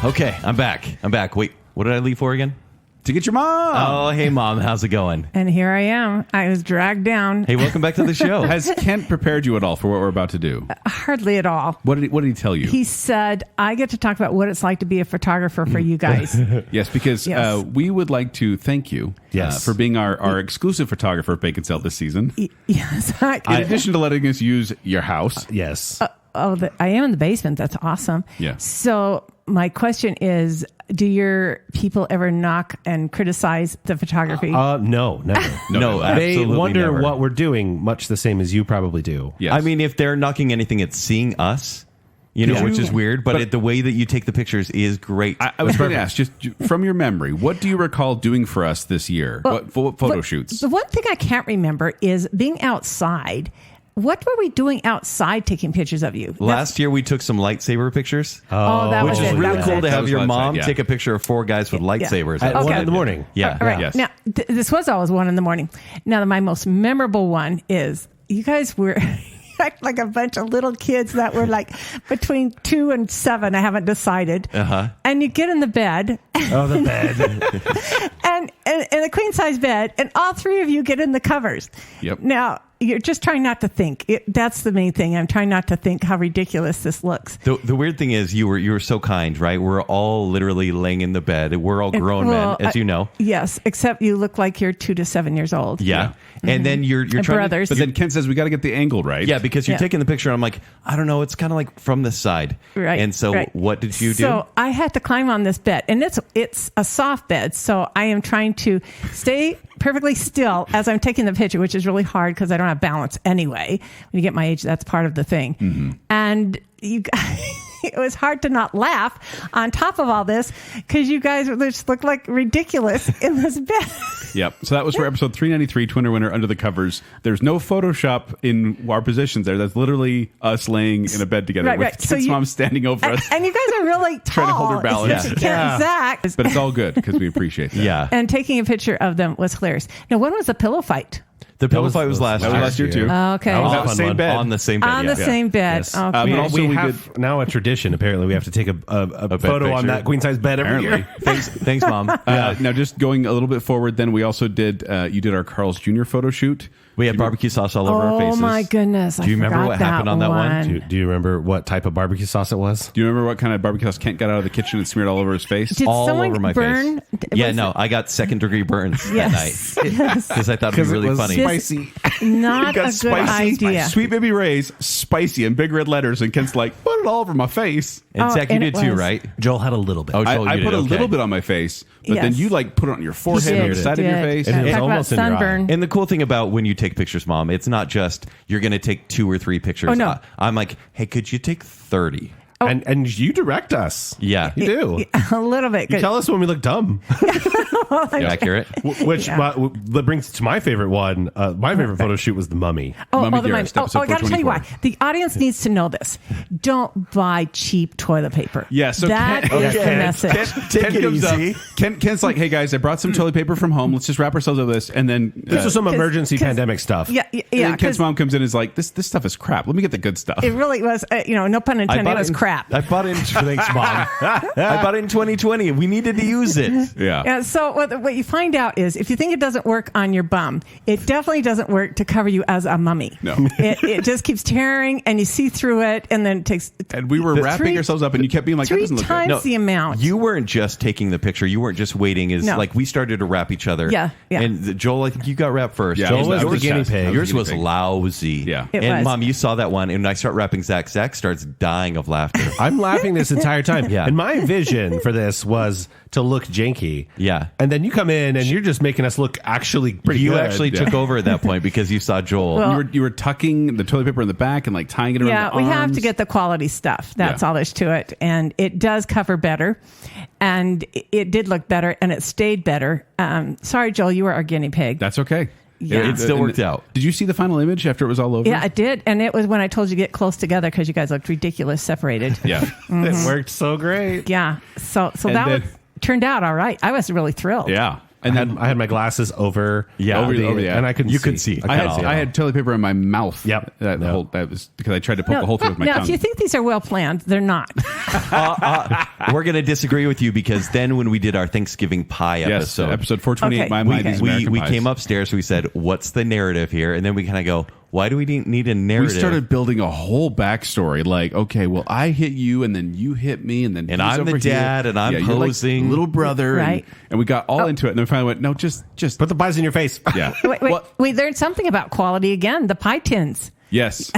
Okay, I'm back. Wait, what did I leave for again?
To get your mom.
Oh, hey, Mom. How's it going?
And here I am. I was dragged down.
Hey, welcome back to the show.
Has Kent prepared you at all for what we're about to do?
Hardly at all.
What did he tell you?
He said, I get to talk about what it's like to be a photographer for you guys.
Yes, because
Yes.
we would like to thank you for being our exclusive photographer at Baconsale this season.
Yes.
In addition to letting us use your house.
Yes.
I am in the basement. That's awesome.
Yeah.
So my question is, do your people ever knock and criticize the photography?
No, never.
No,
They
absolutely
wonder
never.
what we're doing, much the same as you probably do.
Yes.
I mean, if they're knocking anything, it's seeing us, which is weird, but the way that you take the pictures is great.
I was going to ask, just from your memory, what do you recall doing for us this year? What photo shoots?
The one thing I can't remember is being outside. What were we doing outside taking pictures of you?
Last year, we took some lightsaber pictures,
That
which
was
is
it.
really
That was
cool
it.
to
That
have
was
your
last
mom
night, yeah.
take a picture of 4 guys with lightsabers.
At
That was
1
good.
in the morning.
Yeah.
All right.
Yes.
Now, this was always 1 in the morning. Now, my most memorable one is you guys were act like a bunch of little kids that were like between 2 and 7. I haven't decided. And you get in the bed.
Oh, the bed.
and in a queen size bed, and all 3 of you get in the covers.
Yep.
Now, you're just trying not to think. That's the main thing. I'm trying not to think how ridiculous this looks.
The weird thing is you were so kind, right? We're all literally laying in the bed. We're all grown men, as you know.
Yes, except you look like you're 2 to 7 years old.
Yeah. And then you're trying
brothers.
But then Ken says we got to get the angle right.
Yeah, because you're
Yeah.
taking the picture. And I'm like, I don't know. It's kind of like from the side.
Right.
And so what did you do?
So I had to climb on this bed, and it's a soft bed. So I am trying to stay perfectly still as I'm taking the picture, which is really hard because I don't have balance anyway. When you get my age, that's part of the thing.
Mm-hmm.
And it was hard to not laugh on top of all this because you guys just look like ridiculous in this bed.
Yep. So that was for episode 393, Twinner Winner Under the Covers. There's no Photoshop in our positions there. That's literally us laying in a bed together
Right,
with
right. So
Ken's
you-
mom standing over us.
And you guys are really tall.
Trying to hold her balance.
It's Ken and Zack.
But it's all good because we appreciate that.
Yeah.
And taking a picture of them was hilarious. Now, when was the pillow fight?
The pillow fight was last
That was
year.
last year too.
Okay.
That was
That
a
was
fun
same
one.
bed.
On the same bed.
On
yeah.
the same bed.
Yes.
Okay.
But also
we
we
have now a tradition. Apparently, we have to take a
bed
photo on
picture.
that queen size bed every
Apparently.
year.
Thanks, Mom.
Now, just going a little bit forward, then we also did, you did our Carl's Jr. photo shoot.
We had barbecue sauce all over our faces.
Oh my goodness!
Do you remember what happened on that one?
Do you remember what type of barbecue sauce it was?
Do you remember what kind of barbecue sauce Kent got out of the kitchen and smeared all over his face?
Did
All
someone
over my
burn?
face. Yeah,
was
no,
it-
I got second-degree burns
Yes.
that night
Yes.
because I thought it'd be really funny.
spicy.
Not
Got
a good idea.
Sweet Baby Ray's spicy in big red letters, and Kent's like, put it all over my face.
And
Oh,
Zach, you
and
did
it
too,
was.
right?
Joel had a little bit.
Oh,
I
Joel, you
put
did,
a
okay.
little bit on my face, but then
Yes.
you like put it on your forehead
Did,
and the side of your
did.
face.
And it was
Talk about
almost in your eye.
sunburn.
And the cool thing about when you take pictures, Mom, it's not just you're going to take 2 or 3 pictures.
Oh, no.
I'm like, hey, could you take 30?
And you direct us.
Yeah.
You do.
A little bit.
You tell us when we look dumb.
Accurate.
Which
Yeah.
that brings to my favorite one. My favorite photo shoot was the mummy.
Mummy
the
Dearest,
mummy.
episode
I got to tell you why.
424.
The audience needs to know this. Don't buy cheap toilet paper.
Yeah, so
that
Ken-
is the
okay.
message.
Ken comes up. Kent's like, hey guys, I brought some toilet paper from home. Let's just wrap ourselves with this. And then
This was some emergency
'cause-
pandemic stuff.
Yeah,
and
yeah.
then Ken's
'cause
mom comes in and is like, this stuff is crap. Let me get the good stuff.
it really was. No pun intended. It was crap.
I bought it in thanks, Mom. I bought it in 2020. We needed to use it.
Yeah.
Yeah, so what you find out is if you think it doesn't work on your bum, it definitely doesn't work to cover you as a mummy.
No.
It just keeps tearing and you see through it and then it takes
And we were wrapping
three-
ourselves up, and you kept being like, that
3
doesn't look
times
good.
the amount.
You weren't just taking the picture. You weren't just waiting.
No.
Like we started to wrap each other.
Yeah, yeah.
And Joel, I think you got wrapped first.
Yeah,
Joel
I
was the
the
guinea
test.
pig.
I
Yours
the
was
guinea pig.
lousy.
Yeah.
It
And
was.
Mom, you saw that one, and I start rapping Zack. Zack starts dying of laughter.
I'm laughing this entire time.
Yeah.
And my vision for this was to look janky.
Yeah.
And then you come in and you're just making us look actually pretty
You
good.
actually took over at that point because you saw Joel.
Well-
You were tucking the toilet paper in the back and like tying it around
Yeah,
the
we have
arms.
to get the quality stuff. That's
Yeah.
all there's to it. And it does cover better. And it did look better and it stayed better. Sorry, Joel, you were our guinea pig.
That's okay.
Yeah.
It still
and
worked out.
Did you see the final image after it was all over?
Yeah, I did. And it was when I told you to get close together because you guys looked ridiculous separated.
Yeah.
It worked so great.
Yeah. So
And
that
then-
turned out all right. I was really thrilled.
Yeah.
I had my glasses over.
Yeah.
Over the-
and I couldn't.
You could see.
I couldn't see.
I had toilet paper in my mouth.
Yep.
That was because I tried to poke
Now,
a hole through with my
now
tongue.
if you think these are well planned, they're not.
We're going to disagree with you because then when we did our Thanksgiving pie
yes,
episode,
episode 428.
Okay.
My
we,
mind is American
we
Pies.
came upstairs. We said, "What's the narrative here?" And then we kind of go, "Why do we need a
We
narrative?"
started building a whole backstory. Like, okay, well, I hit you, and then you hit me, and then
And
he's
I'm the
over here.
dad, and I'm
you're like
posing.
little brother,
Right.
And we got all into it, and then finally went, no, just
Put the pies in your face.
yeah,
Wait,
Well,
we learned something about quality again. The pie tins.
yes,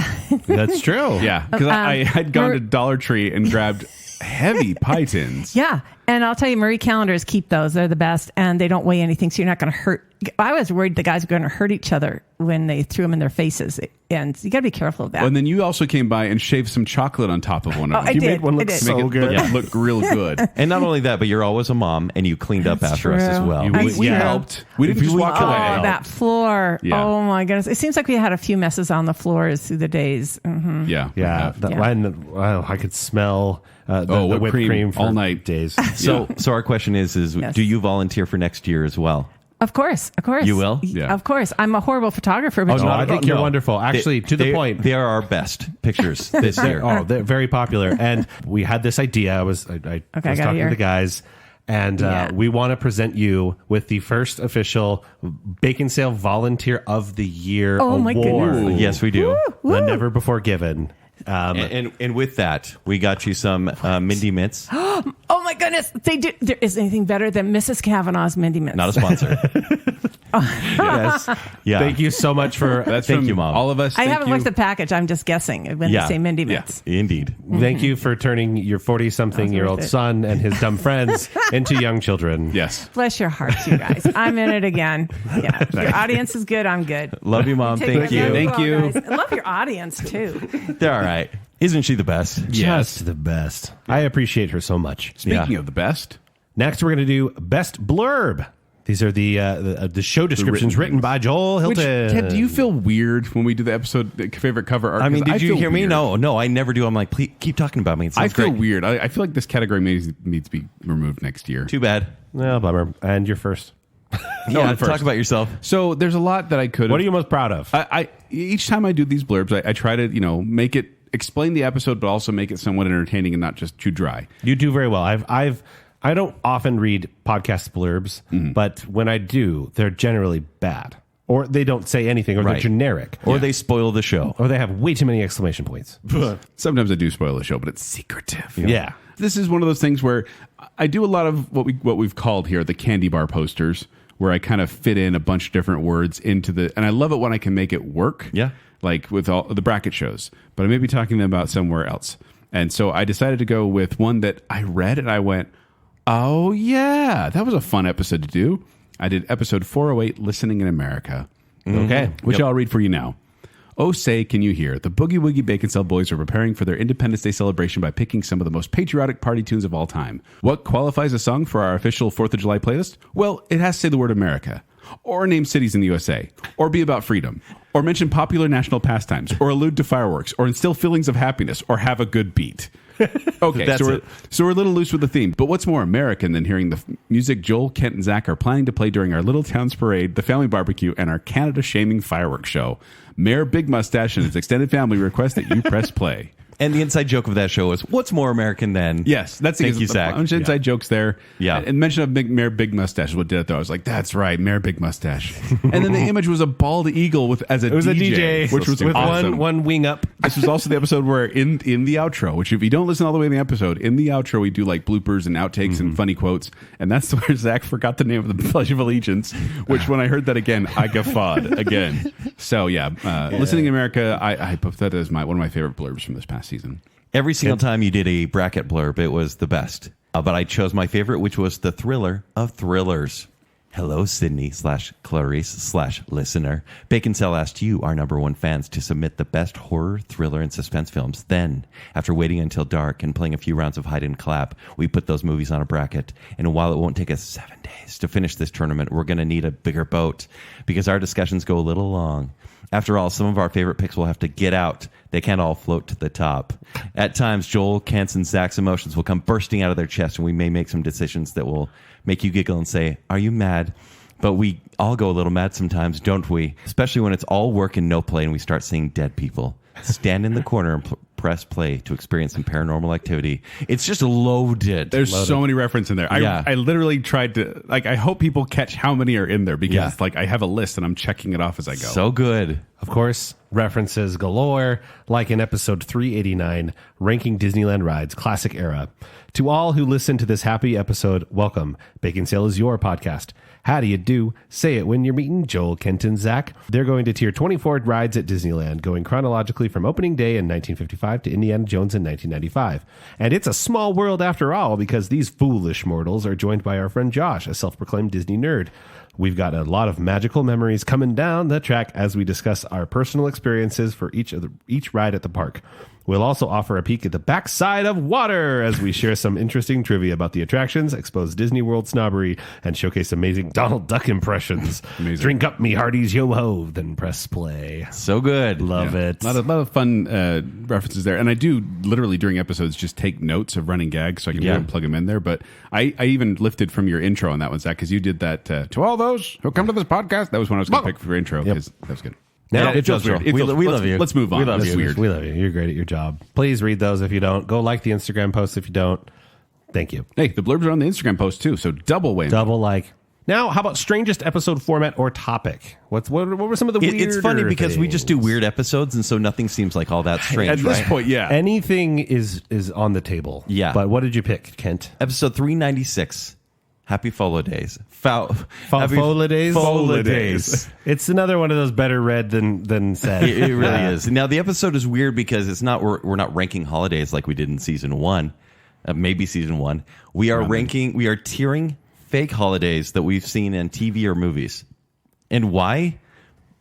That's true.
yeah, because I had gone
Mar-
to Dollar Tree and grabbed heavy pie tins.
Yeah. And I'll tell you, Marie Callender's keep those. They're the best, and they don't weigh anything, so you're not going to hurt. I was worried the guys were going to hurt each other when they threw them in their faces, and you got to be careful of that.
And then you also came by and shaved some chocolate on top of one of them.
I
You
did.
made one
I
look
did.
so
Make it
good.
look real good.
And not only that, but you're always a mom, and you cleaned up
That's
after us as
true.
well.
You-
That's
we
true.
helped. We didn't just walk
Oh,
away.
that floor.
Yeah.
Oh, my goodness. It seems like we had a few messes on the floors through the days. Mm-hmm.
Yeah,
Yeah. That
Yeah.
one, wow, I could smell the
whipped
whipped
cream
cream for
all night.
days.
So our question is
Yes.
do you volunteer for next year as well?
Of course.
You will?
Yeah.
Of course. I'm a horrible photographer, but
Oh, no, I think you're
No.
wonderful. Actually, to the
They-
point.
They are our best pictures this year.
Oh, they're very popular. And we had this idea. I was
I
was
gotta
talking
hear.
to the guys, And we want to present you with the first official Baconsale Volunteer of the Year award.
My goodness.
Yes, we do.
The never before given.
And with that, we got you some Mindy Mints.
Oh my goodness. They do. There is anything better than Mrs. Kavanaugh's Mindy Mints.
Not a sponsor.
Yes.
Yeah.
Thank you so much for
Thank you, Mom.
All of us.
I
thank
haven't
you.
looked at the package. I'm just guessing when they say Mindy Mints.
Indeed.
Thank you for turning your 40-something-year-old
worth it.
son and his dumb friends into young children.
Yes.
Bless your hearts, you guys. I'm in it again. Yeah. Your audience is good. I'm good.
Love you, Mom.
Take
Thank
care.
you.
Thank
all,
you.
guys. I love your audience, too.
They're all right. Isn't she the best?
Yes.
Just the best. I appreciate her so much.
Speaking of the best,
Next, we're going to do Best Blurb. These are the show descriptions written by Joel
which,
Hilton.
Ted, do you feel weird when we do the episode favorite cover art?
I mean,
'Cause
did you
feel
hear me?
weird.
No, I never do. I'm like, please keep talking about me. It
I
sounds
feel
great.
weird. I feel like this category needs to be removed next year.
Too bad.
Well, bummer. And you're first.
No,
I'm first.
talk about yourself.
So there's a lot that I could.
What are you most proud of?
I each time I do these blurbs, I try to make it explain the episode, but also make it somewhat entertaining and not just too dry.
You do very well. I don't often read podcast blurbs, but when I do, they're generally bad. Or they don't say anything, or they're
Right.
generic.
Or they spoil the show.
Or they have way too many exclamation points.
Sometimes I do spoil the show, but it's secretive.
Yeah.
This is one of those things where I do a lot of what we've called here the candy bar posters, where I kind of fit in a bunch of different words into and I love it when I can make it work.
Yeah.
Like with all the bracket shows, but I may be talking about somewhere else. And so I decided to go with one that I read and I went, oh yeah, that was a fun episode to do. I did episode 408, Listening in America.
Okay.
Which I'll read for you now. Oh, say, can you hear? The Boogie Woogie Baconsale boys are preparing for their Independence Day celebration by picking some of the most patriotic party tunes of all time. What qualifies a song for our official 4th of July playlist? Well, it has to say the word America, or name cities in the USA, or be about freedom, or mention popular national pastimes, or allude to fireworks, or instill feelings of happiness, or have a good beat. Okay,
That's
so we're a little loose with the theme, but what's more American than hearing the music Joel, Kent, and Zack are planning to play during our Little Towns Parade, the family barbecue, and our Canada shaming fireworks show? Mayor Big Mustache and his extended family request that you press play.
And the inside joke of that show is, what's more American than...
Yes, that's
Thank you, Zack.
a bunch of inside jokes there.
Yeah.
And mention of Mayor Big Mustache is what did it, though. I was like, that's right, Mayor Big Mustache. And then the image was a bald eagle as a DJ.
It was a DJ,
which was
with
awesome.
one wing up.
This was also the episode where in the outro, which if you don't listen all the way in the episode, in the outro we do like bloopers and outtakes and funny quotes, and that's where Zack forgot the name of the Pledge of Allegiance, which when I heard that again, I guffawed again. So yeah, Listening in America, I put that as one of my favorite blurbs from this past season.
Every single time you did a bracket blurb, it was the best. But I chose my favorite, which was the thriller of thrillers. Hello, Sydney /Clarice /listener. Baconsale asked you, our number one fans, to submit the best horror, thriller, and suspense films. Then, after waiting until dark and playing a few rounds of hide and clap, we put those movies on a bracket. And while it won't take us 7 days to finish this tournament, we're going to need a bigger boat because our discussions go a little long. After all, some of our favorite picks will have to get out. They can't all float to the top. At times, Joel, Kent's, and Zach's emotions will come bursting out of their chest, and we may make some decisions that will make you giggle and say, are you mad? But we all go a little mad sometimes, don't we? Especially when it's all work and no play and we start seeing dead people. Stand in the corner and press play to experience some paranormal activity. It's just loaded.
There's so many references in there. I literally tried to, I hope people catch how many are in there because I have a list and I'm checking it off as I go.
So good.
Of course, references galore, like in episode 389, Ranking Disneyland Rides Classic Era. To all who listen to this happy episode, welcome. Baconsale is your podcast. How do you do? Say it when you're meeting Joel, Kent, and Zach. They're going to tier 24 rides at Disneyland, going chronologically from opening day in 1955 to Indiana Jones in 1995. And it's a small world after all, because these foolish mortals are joined by our friend Josh, a self-proclaimed Disney nerd. We've got a lot of magical memories coming down the track as we discuss our personal experiences for each ride at the park. We'll also offer a peek at the backside of water as we share some interesting trivia about the attractions, expose Disney World snobbery, and showcase amazing Donald Duck impressions.
Amazing.
Drink up, me hearties, yo-ho, then press play.
So good.
Love it.
A lot of fun references there. And I do literally during episodes just take notes of running gags so I can go and plug them in there. But I even lifted from your intro on that one, Zach, because you did that to all those who come to this podcast. That was one I was going to pick for your intro because that was good.
Now,
it feels real. We love you.
Let's move on.
We love
That's
you.
weird.
We love you. You're great at your job. Please read those if you don't. Go like the Instagram posts if you don't. Thank you.
Hey, the blurbs are on the Instagram post too, so double win.
Double like. Now, how about strangest episode format or topic? What were some of the weird?
It's funny because we just do
things?
weird episodes, and so nothing seems like all that strange.
At this
right?
point, yeah.
Anything is on the table.
Yeah.
But what did you pick, Kent?
Episode 396. Happy Folo Days. Happy
Folo-days?
Folo-days.
It's another one of those better read than said.
It really is. Now the episode is weird because it's not we're not ranking holidays like we did in season 1, maybe season 1. We are tiering fake holidays that we've seen in TV or movies. And why?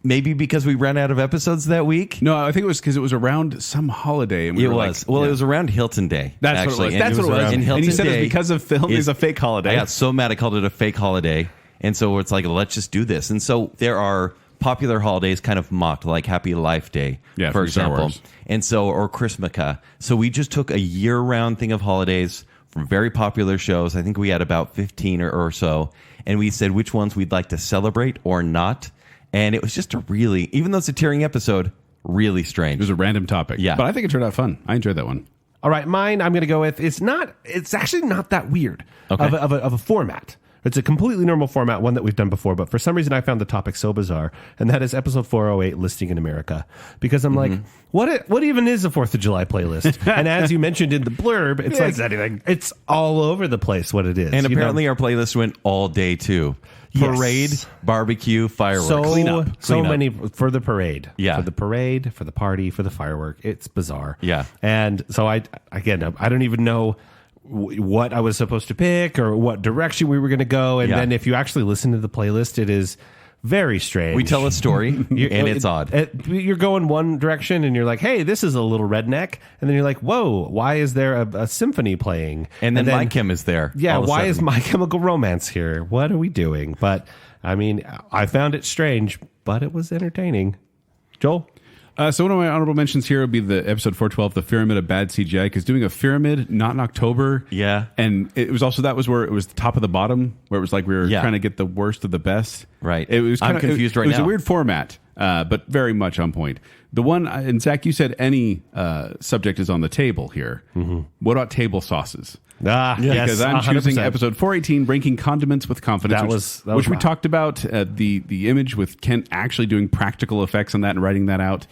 Maybe because we ran out of episodes that week.
No, I think it was because it was around some holiday. And
It was around Hilton Day.
That's
actually.
what it was.
And
That's what it was.
around
And
Hilton
you said
Day
it's because of film is a fake holiday.
I got so mad I called it a fake holiday. And so it's like, let's just do this. And so there are popular holidays kind of mocked, like Happy Life Day,
Yeah,
for
from Star
example.
Wars.
And so, or Christmaka. So we just took a year-round thing of holidays from very popular shows. I think we had about 15 or so. And we said which ones we'd like to celebrate or not. And it was just a really, even though it's a tearing episode, really strange.
It was a random topic.
Yeah.
But I think it turned out fun. I enjoyed that one.
All right, mine I'm going to go with. It's actually not that weird
Okay.
of a format. It's a completely normal format, one that we've done before, but for some reason I found the topic so bizarre, and that is episode 408, Listing in America. Because I'm like, what even is a 4th of July playlist? And as you mentioned in the blurb, it's like anything. It's all over the place what it is.
And
you know?
apparently our playlist went all day too. Parade,
Yes.
barbecue, fireworks.
so
Clean up.
many for the parade.
Yeah.
For the parade, for the party, for the firework. It's bizarre.
Yeah.
And so I don't even know what I was supposed to pick or what direction we were going to go. And
Yeah.
then if you actually listen to the playlist, it is very strange.
We tell a story, and it's odd.
You're going one direction and you're like, hey, this is a little redneck. And then you're like, whoa, why is there a symphony playing?
And then My Chem is there.
Yeah,
all of a
why is
sudden.
My Chemical Romance here? What are we doing? But, I mean, I found it strange, but it was entertaining. Joel?
So one of my honorable mentions here would be the episode 412, The Pyramid of Bad CGI, because doing a pyramid, not in October.
Yeah.
And it was also, that was where it was the top of the bottom, where it was like we were trying to get the worst of the best.
Right.
It was
I'm confused right
It was
now.
a weird format, but very much on point. The one, and Zach, you said any subject is on the table here. Mm-hmm. What about table sauces?
Yes,
Because I'm
100%.
choosing episode 418, Ranking Condiments with Confidence,
That was
which we
rough.
talked about, the image with Kent actually doing practical effects on that and writing that out.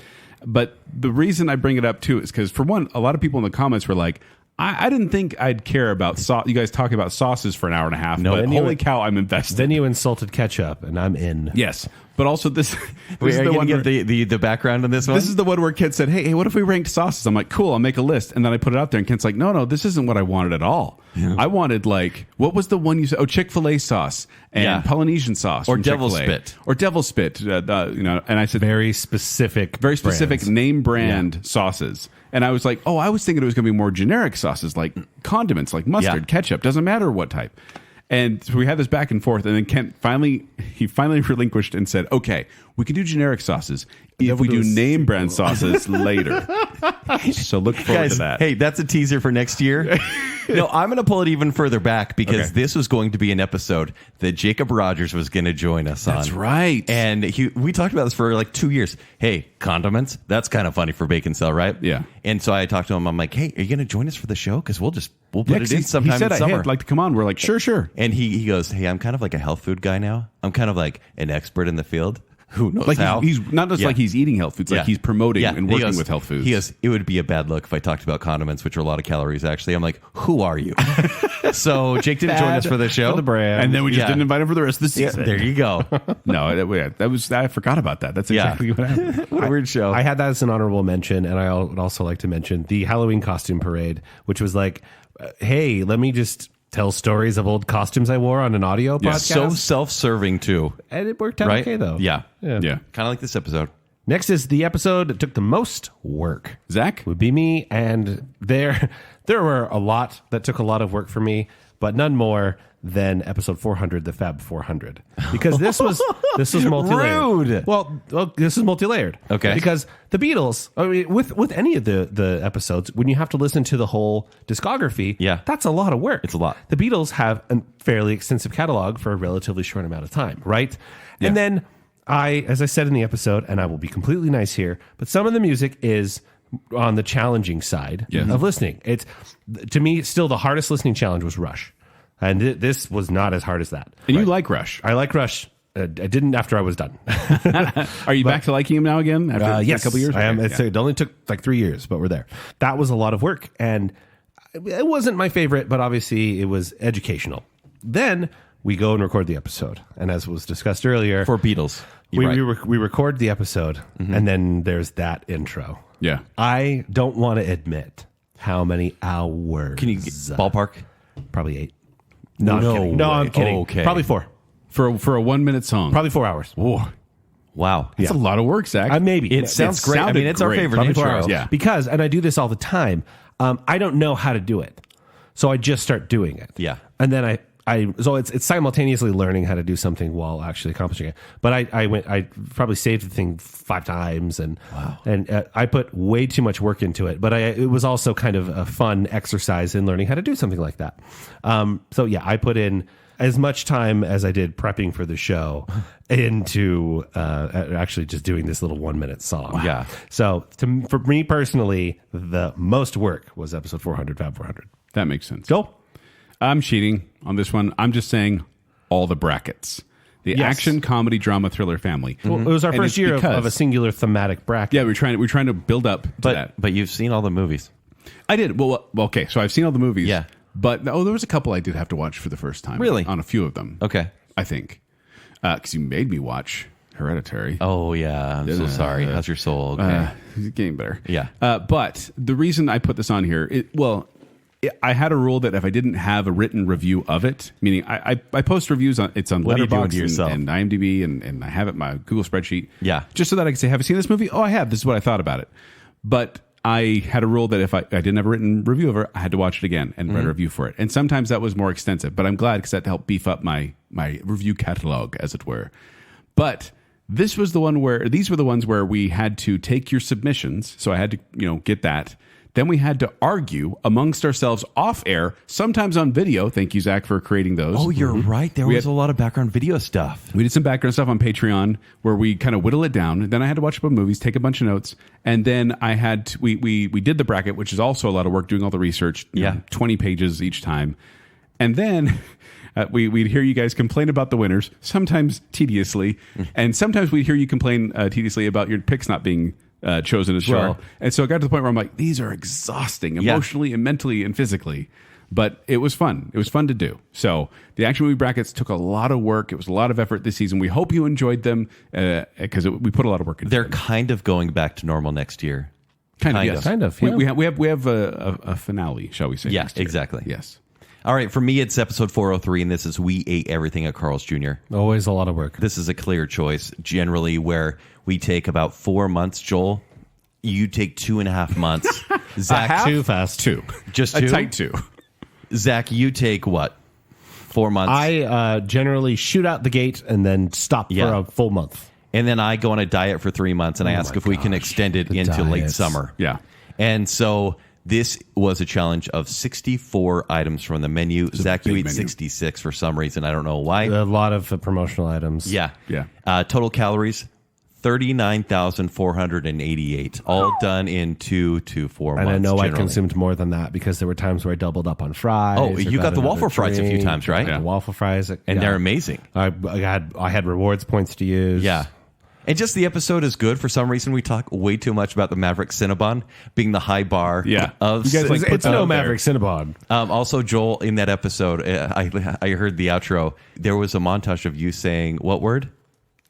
But the reason I bring it up too is because, for one, a lot of people in the comments were like, I didn't think I'd care about you guys talking about sauces for an hour and a half, but
then you-
holy cow, I'm invested.
Then you insulted ketchup, and I'm in.
Yes. But also this
Wait,
is
are
the
you
one
going
where,
to give the background on this one?
this is the one where Kent said, hey, what if we ranked sauces? I'm like, cool, I'll make a list. And then I put it out there and Kent's like, no, this isn't what I wanted at all. I wanted, like, what was the one you said? Oh, Chick-fil-A sauce and
Yeah.
Polynesian sauce.
Or
from
Devil's
Chick-fil-A.
Spit.
Or Devil's Spit. And I said,
Very specific brands.
name brand sauces. And I was like, I was thinking it was going to be more generic sauces, like condiments, like mustard,
Yeah.
ketchup, doesn't matter what type. And so we had this back and forth, and then Kent finally relinquished and said, okay, we can do generic sauces if we do name brand sauces later. So look forward
Guys,
to that.
hey, that's a teaser for next year. No, I'm going to pull it even further back because
Okay.
this was going to be an episode that Jacob Rogers was going to join us on.
That's right.
And we talked about this for like 2 years. Hey, condiments, that's kind of funny for Baconsale, right?
Yeah.
And so I talked to him. I'm like, hey, are you going to join us for the show? Because we'll put
Yeah,
it
'cause
in
he
sometime
said,
in
hey,
summer.
I'd like to come on. We're like, sure.
And he goes, hey, I'm kind of like a health food guy now. I'm kind of like an expert in the field. Who knows
Like
how?
he's not just
Yeah.
like he's eating health foods, like he's promoting and
He
working
goes-
with health foods.
He goes, it would be a bad look if I talked about condiments, which are a lot of calories, actually. I'm like, who are you? So Jake didn't join us for the show.
For the brand.
and then we just
Yeah.
didn't invite him for the rest of the
Yeah,
season.
there you go.
No, I forgot about that. That's
Yeah.
exactly what happened.
What a weird show.
I had that as an honorable mention, and I would also like to mention the Halloween costume parade, which was like, hey, let me just tell stories of old costumes I wore on an audio podcast.
So self-serving, too.
And it worked out
Right?
okay, though.
Yeah.
Yeah.
Kind of like this episode.
Next is the episode that took the most work.
Zach?
Would be me, and there were a lot that took a lot of work for me, but none more than episode 400, the Fab 400, because this was multi-layered.
Rude.
Well, this is multi-layered.
Okay.
Because the Beatles, I mean, with any of the episodes, when you have to listen to the whole discography,
Yeah.
that's a lot of work.
It's a lot.
The Beatles have a fairly extensive catalog for a relatively short amount of time, right?
Yeah.
And then as I said in the episode, and I will be completely nice here, but some of the music is on the challenging side of listening. It's to me still the hardest listening challenge was Rush, and this was not as hard as that.
And you like Rush?
I like Rush. I didn't after I was done.
Are you back to liking him now again? After
yes,
a couple years?
I am.
Okay,
It only took like 3 years, but we're there. That was a lot of work, and it wasn't my favorite, but obviously it was educational. Then we go and record the episode, and as was discussed earlier,
For Beatles.
we
You're right.
we record the episode, and then there's that intro.
Yeah.
I don't want to admit how many hours.
Can you ballpark?
Probably 8. No, I'm kidding. No, I'm kidding.
Okay.
Probably 4.
For a 1 minute song.
Probably 4 hours.
Whoa.
Wow.
That's a lot of work, Zach.
Maybe.
It sounds great. I
sounded
mean, it's our
great.
favorite
Probably 4
intro.
hours.
Yeah.
Because, and I do this all the time, I don't know how to do it. So I just start doing it.
Yeah.
And then so it's simultaneously learning how to do something while actually accomplishing it. But I probably saved the thing 5 times, and I put way too much work into it. But it was also kind of a fun exercise in learning how to do something like that. So yeah, I put in as much time as I did prepping for the show into actually just doing this little 1 minute song.
Yeah.
So for me personally, the most work was episode 400, Fab 400.
That makes sense.
Go.
I'm cheating on this one. I'm just saying all the brackets. The
Yes.
action, comedy, drama, thriller, family.
Well, it was our
And
first
it's
year
because-
of a singular thematic bracket.
Yeah, we're trying to build up to that.
But you've seen all the movies.
I did. Well, okay. So I've seen all the movies.
Yeah.
But there was a couple I did have to watch for the first time.
Really?
On a few of them.
Okay.
I think. Because you made me watch Hereditary.
Oh, yeah. I'm so sorry. How's your soul? Okay.
It's getting better.
Yeah.
But the reason I put this on here, I had a rule that if I didn't have a written review of it, meaning I post reviews on it's on
What are you doing to
Letterboxd
yourself?
and IMDb and I have it in my Google spreadsheet.
Yeah.
Just so that I can say, have you seen this movie? Oh, I have. This is what I thought about it. But I had a rule that if I didn't have a written review of it, I had to watch it again and write a review for it. And sometimes that was more extensive, but I'm glad because that helped beef up my review catalog, as it were. But these were the ones where we had to take your submissions. So I had to, get that. Then we had to argue amongst ourselves off air, sometimes on video. Thank you, Zach, for creating those.
Oh, you're right. There was a lot of background video stuff.
We did some background stuff on Patreon where we kind of whittle it down. Then I had to watch a bunch of movies, take a bunch of notes, and then I had we did the bracket, which is also a lot of work doing all the research. 20 pages each time, and then we'd hear you guys complain about the winners, sometimes tediously, and sometimes we'd hear you complain tediously about your picks not being chosen as well. And so it got to the point where I'm like, these are exhausting emotionally and mentally and physically. But it was fun. It was fun to do. So the action movie brackets took a lot of work. It was a lot of effort this season. We hope you enjoyed them because we put a lot of work into
They're
them.
kind of going back to normal next year.
Kind of, yes.
Kind of,
We,
yeah.
we have a finale, shall we say?
Yeah,
next year.
exactly.
Yes.
All right, for me, it's episode 403, and this is We Ate Everything at Carl's Jr.
Always a lot of work.
This is a clear choice, generally, where we take about 4 months. Joel, you take 2.5 months. Zach,
Too fast.
2.
Just
A
2?
tight 2.
Zach, you take what? 4 months?
I generally shoot out the gate and then stop
Yeah.
for a full month.
And then I go on a diet for 3 months, and I ask
my
if we can
gosh,
extend it
the
into late
diets.
summer.
Yeah.
And so this was a challenge of 64 items from the menu. Zach, you
big
ate
menu.
66 for some reason. I don't know why.
A lot of promotional items.
Yeah.
Yeah.
Total calories, 39,488. All done in 2 to 4 months.
And I know I
generally.
consumed more than that because there were times where I doubled up on fries.
Oh,
or
you got the
another
waffle fries a few
drink.
times, right?
The waffle fries.
And they're amazing.
I had rewards points to use.
Yeah. And just the episode is good. For some reason, we talk way too much about the Maverick Cinnabon being the high bar
Yeah.
of
You guys like
It's,
put
it's
that
no
out there.
Maverick Cinnabon.
Also, Joel, in that episode, I heard the outro. There was a montage of you saying, what word?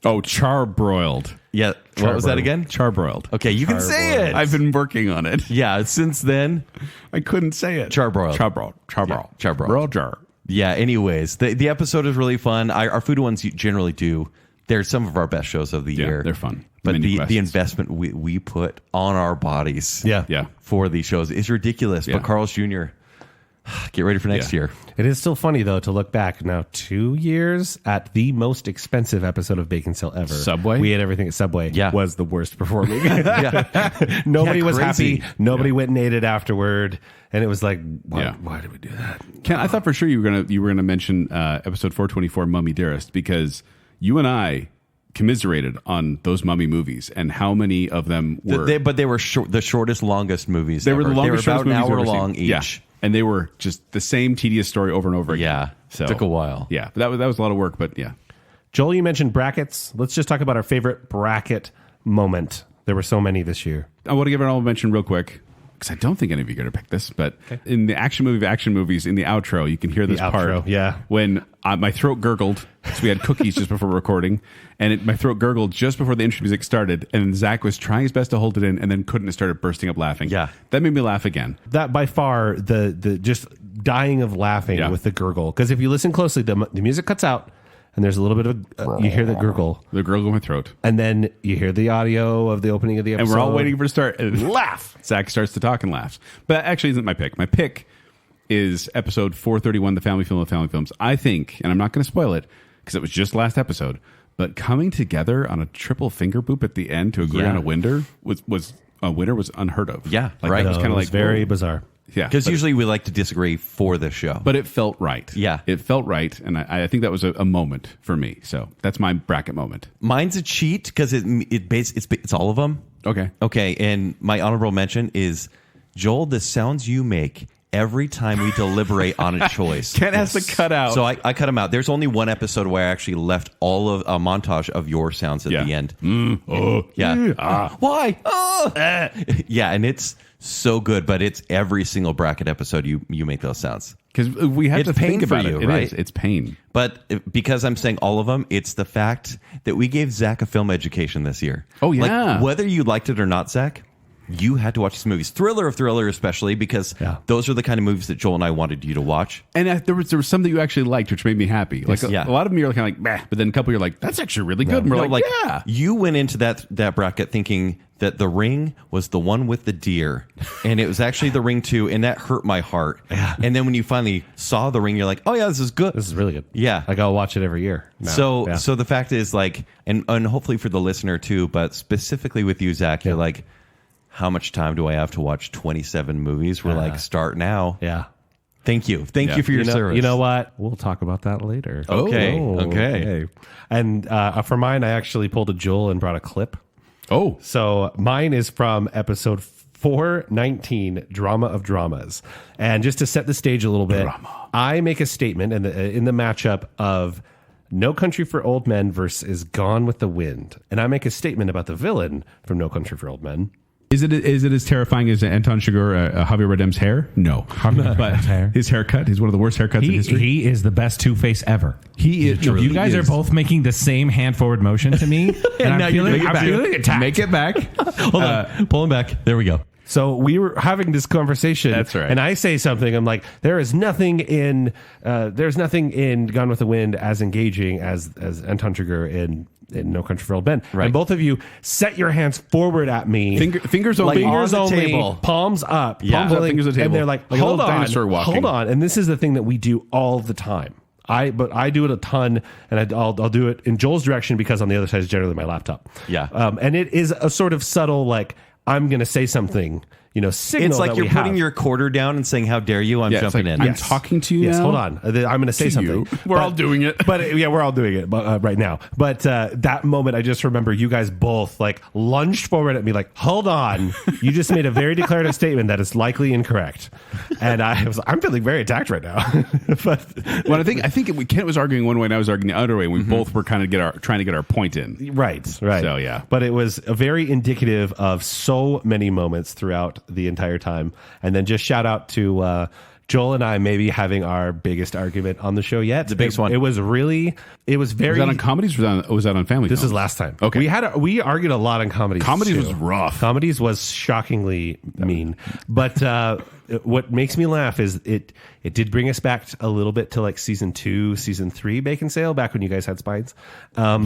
Oh, charbroiled.
Yeah. What was that again?
Charbroiled.
Okay, you can say it.
I've been working on it.
Yeah, since then.
I couldn't say it.
Charbroiled.
Charbroiled.
Yeah, charbroiled.
Broiled jar.
Yeah, anyways, the episode is really fun. Our food ones generally do. They're some of our best shows of the
Yeah,
year.
they're fun.
But
Menu
the
questions.
investment we put on our bodies
Yeah.
for these shows is ridiculous.
Yeah.
But Carl's Jr., get ready for next
Yeah.
year.
It is still funny, though, to look back now 2 years at the most expensive episode of Baconsale ever.
Subway?
We ate everything at Subway.
Yeah.
Was the worst performing.
Yeah.
Nobody
Yeah,
was
crazy.
happy. Nobody went and ate it afterward. And it was like,
Yeah.
why did we do that?
Ken, I thought for sure you were gonna mention episode 424, Mummy Dearest, because you and I commiserated on those Mummy movies and how many of them were.
They were the shortest, longest movies.
They were the longest,
they were about
shortest
an hour
movies I've ever
long
seen.
each.
Yeah. And they were just the same tedious story over and over again.
Yeah.
So
Took a while.
Yeah, but that was a lot of work. But yeah,
Joel, you mentioned brackets. Let's just talk about our favorite bracket moment. There were so many this year.
I want to give an honorable mention real quick, because I don't think any of you are going to pick this, but in the action movies, in the outro, you can hear this part.
Yeah.
When my throat gurgled, so we had cookies just before recording, and my throat gurgled just before the intro music started, and Zach was trying his best to hold it in, and then couldn't, and started bursting up laughing.
Yeah.
That made me laugh again.
That by far the just dying of laughing with the gurgle. Because if you listen closely, the music cuts out, and there's a little bit of you hear the gurgle.
The gurgle in my throat.
And then you hear the audio of the opening of the episode.
And we're all waiting for it to start. And laugh. Zach starts to talk and laughs. But that actually isn't my pick. My pick is episode 431, The Family Film of Family Films. I think, and I'm not going to spoil it because it was just last episode, but coming together on a triple finger boop at the end to agree on a winner was unheard of.
Yeah,
like,
right.
It was kind of like
very bizarre.
Yeah,
Because usually we like to disagree for this show.
but it felt right.
Yeah.
It felt right, and I think that was a moment for me. So that's my bracket moment.
Mine's a cheat because it's all of them. Okay, and my honorable mention is, Joel, the sounds you make every time we deliberate on a choice.
Ken has to cut out.
So I cut them out. There's only one episode where I actually left all of a montage of your sounds at the end. Why? Yeah, and it's so good, but it's every single bracket episode you make those sounds.
Because we have
It's
to
pain
think
for
about
you,
it. It
right?
is. It's pain.
But because I'm saying all of them, it's the fact that we gave Zach a film education this year.
Oh, yeah.
Like, whether you liked it or not, Zach, you had to watch these movies. Thriller especially, because those are the kind of movies that Joel and I wanted you to watch.
And there was some that you actually liked, which made me happy. Like a lot of them, you're kind of like, bah, but then a couple, you're like, that's actually really good. And we're like, yeah.
You went into that bracket thinking that The Ring was the one with the deer, and it was actually The Ring 2, and that hurt my heart.
Yeah.
And then when you finally saw The Ring, you're like, oh yeah, this is good.
This is really good.
Yeah.
Like I'll watch it every year. now.
So the fact is, like, and hopefully for the listener too, but specifically with you, Zach, you're like, how much time do I have to watch 27 movies? We're like, start now.
Yeah.
Thank you. Thank you for your service.
You know what? We'll talk about that later.
Okay.
And for mine, I actually pulled a Joel and brought a clip.
Oh.
So mine is from episode 419, Drama of Dramas. And just to set the stage a little bit, I make a statement in the matchup of No Country for Old Men versus Gone with the Wind. And I make a statement about the villain from No Country for Old Men.
Is it as terrifying as Anton Chigurh, Javier Bardem's hair? No. But his haircut, he's one of the worst haircuts in history.
He is the best Two-Face ever.
He is.
You guys are both making the same hand forward motion to me, and I'm feeling attacked.
Make it back.
Hold on. Pull him back. There we go.
So we were having this conversation.
That's right.
And I say something. I'm like, there's nothing in Gone with the Wind as engaging as Anton Chigurh in No Country for Old Men.
Right.
And both of you set your hands forward at me.
Fingers only.
Fingers
on the
only.
table.
Palms up.
Yeah.
Palms
Palms up,
up,
fingers on the
and
table.
they're like,
Like a
hold
little
on,
dinosaur walking.
hold on. And this is the thing that we do all the time. But I do it a ton, and I'll do it in Joel's direction because on the other side is generally my laptop.
Yeah.
And it is a sort of subtle, like, I'm going to say something, signal.
It's like
that
you're
we
putting
have.
your quarter down and saying, how dare you? I'm jumping in.
I'm talking to you
Yes,
now.
hold on. I'm going to say something.
We're all doing it.
But we're all doing it right now. But that moment, I just remember you guys both like lunged forward at me like, hold on. You just made a very declarative statement that is likely incorrect. And I'm feeling very attacked right now.
Well, I think Kent was arguing one way and I was arguing the other way. And we both were kind of trying to get our point in.
Right.
So, yeah.
But it was very indicative of so many moments throughout the entire time. And then just shout out to Joel and I maybe having our biggest argument on the show yet.
The biggest one.
It was very.
Was that on comedies or was that on family
This
films?
is last time.
Okay.
We argued a lot on comedies.
Comedies
too.
was rough.
Comedies was shockingly mean. But what makes me laugh is it did bring us back a little bit to like season 2, season 3 Baconsale, back when you guys had spines. And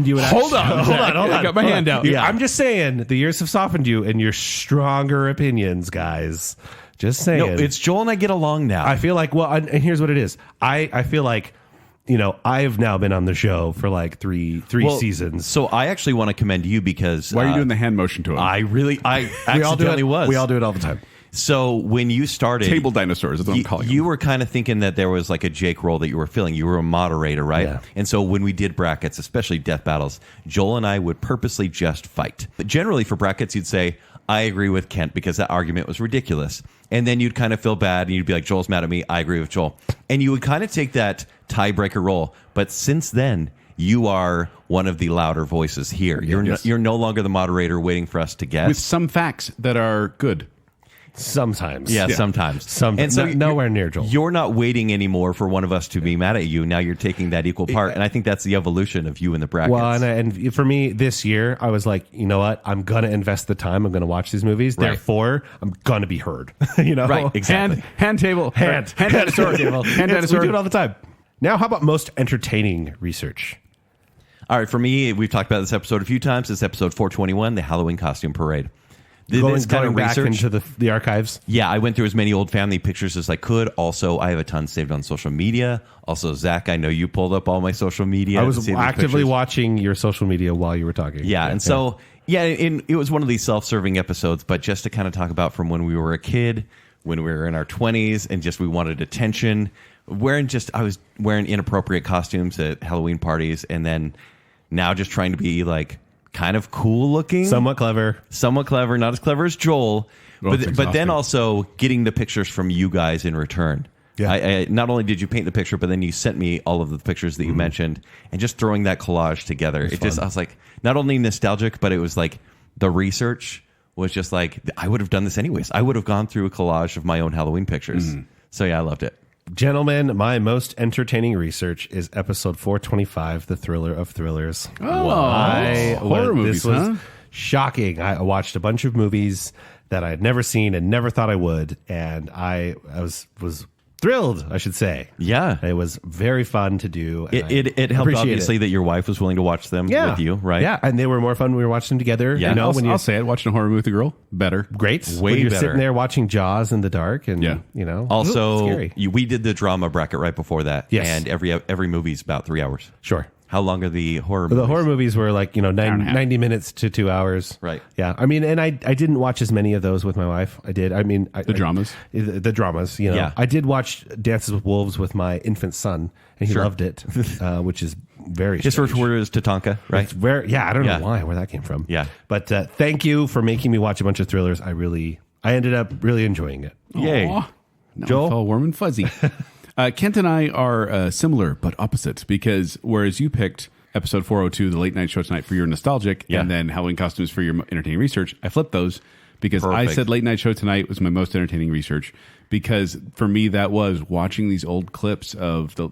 you would
Hold on.
I
got my hand out.
Yeah. I'm just saying the years have softened you and your stronger opinions, guys. Just saying.
No, it's Joel and I get along now.
I feel like, and here's what it is. I feel like, I've now been on the show for like three seasons.
So I actually want to commend you because
Why are you doing the hand motion to him?
I
We all do
accidentally
it.
was.
We all do it all the time.
So when you started...
Table dinosaurs is what I'm calling
You
them.
were kind of thinking that there was like a Jake role that you were filling. You were a moderator, right?
Yeah.
And so when we did brackets, especially death battles, Joel and I would purposely just fight. But generally for brackets, you'd say, I agree with Kent because that argument was ridiculous. And then you'd kind of feel bad and you'd be like, Joel's mad at me. I agree with Joel. And you would kind of take that tiebreaker role. But since then, you are one of the louder voices here. You're no longer the moderator waiting for us to guess.
With some facts that are good.
Sometimes.
Yeah, sometimes.
And so nowhere near Joel.
You're not waiting anymore for one of us to be mad at you. Now you're taking that equal part. And I think that's the evolution of you in the brackets.
Well, and for me this year, I was like, you know what? I'm going to invest the time. I'm going to watch these movies.
Right.
Therefore, I'm going to be heard. You know?
Right, exactly.
Hand table.
Hand
dinosaur. Hand dinosaur.
We do it all the time. Now, how about most entertaining research?
All right, for me, we've talked about this episode a few times. It's episode 421, the Halloween costume parade.
Going back into the archives.
Yeah, I went through as many old family pictures as I could. Also, I have a ton saved on social media. Also, Zach, I know you pulled up all my social media.
I was actively watching your social media while you were talking.
Yeah, and so, it was one of these self-serving episodes, but just to kind of talk about from when we were a kid, when we were in our 20s, and just we wanted attention. I was wearing inappropriate costumes at Halloween parties, and then now just trying to be like kind of cool looking,
somewhat clever,
not as clever as Joel,
Well,
but then also getting the pictures from you guys in return.
Yeah.
I not only did you paint the picture, but then you sent me all of the pictures that you mentioned, and just throwing that collage together. I was like, not only nostalgic, but it was like the research was just like, I would have done this anyways. I would have gone through a collage of my own Halloween pictures. So yeah, I loved it.
Gentlemen, my most entertaining research is episode 425, The Thriller of Thrillers.
Horror movies,
This was
huh?
shocking. I watched a bunch of movies that I had never seen and never thought I would, and I was thrilled, I should say.
Yeah.
It was very fun to do. and
It
I
helped,
appreciate
obviously,
it.
that your wife was willing to watch them with you, right?
Yeah, and they were more fun when we were watching them together.
Yeah.
You know,
I'll say it. Watching a horror movie with a girl, better.
great.
Way
when you're
better.
sitting there watching Jaws in the dark, and you know,
Also,
scary.
we did the drama bracket right before that.
Yes.
And every movie's about 3 hours.
Sure.
How long are the horror movies?
The horror movies were like,
and a half.
90 minutes to 2 hours.
Right.
Yeah. I mean, and I didn't watch as many of those with my wife. I did. I mean,
The dramas?
The dramas, you know.
Yeah.
I did watch Dances with Wolves with my infant son, and he
Sure.
loved it, which is very
His
strange.
first word is Tatanka, right?
It's I don't
Yeah.
know where that came from.
Yeah.
But thank you for making me watch a bunch of thrillers. I ended up really enjoying it.
Yay.
Aw. Now
Joel?
I felt warm and fuzzy. Kent and I are similar but opposite, because whereas you picked episode 402, the late night show tonight, for your nostalgic,
Yeah.
and then Halloween costumes for your entertaining research, I flipped those because I
Perfect.
said late night show tonight was my most entertaining research, because for me that was watching these old clips of the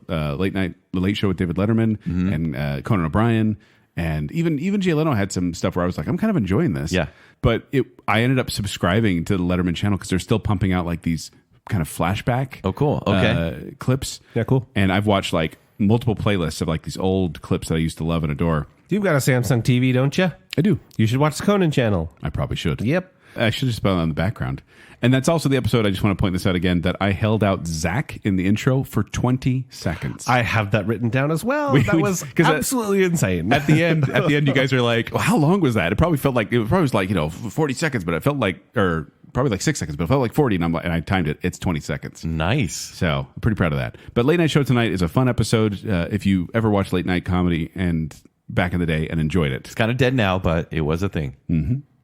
late show with David Letterman and Conan O'Brien, and even Jay Leno had some stuff where I was like, I'm kind of enjoying this.
Yeah.
But I ended up subscribing to the Letterman channel because they're still pumping out like these kind of flashback
Oh, cool. Okay.
clips.
Yeah, cool.
And I've watched like multiple playlists of like these old clips that I used to love and adore.
You've got a Samsung TV, don't you?
I do.
You should watch the Conan channel.
I probably should.
Yep.
I should just put it on the background. And that's also the episode, I just want to point this out again, that I held out Zack in the intro for 20 seconds.
I have that written down as well.
We-
That
we-
was
'cause
absolutely insane.
At the end, you guys are like, well, how long was that? It probably was like, 40 seconds, but it felt like, or probably like 6 seconds, but it felt like 40. And and I timed it. It's 20 seconds.
Nice.
So I'm pretty proud of that. But Late Night Show Tonight is a fun episode. If you ever watched late night comedy and back in the day and enjoyed it.
It's kind of dead now, but it was a thing.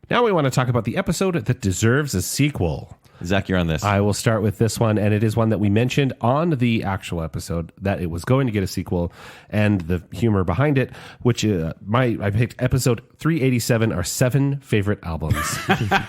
Now we want to talk about the episode that deserves a sequel.
Zach, you're on this.
I will start with this one, and it is one that we mentioned on the actual episode that it was going to get a sequel, and the humor behind it, which I picked episode 387, our 7 favorite albums.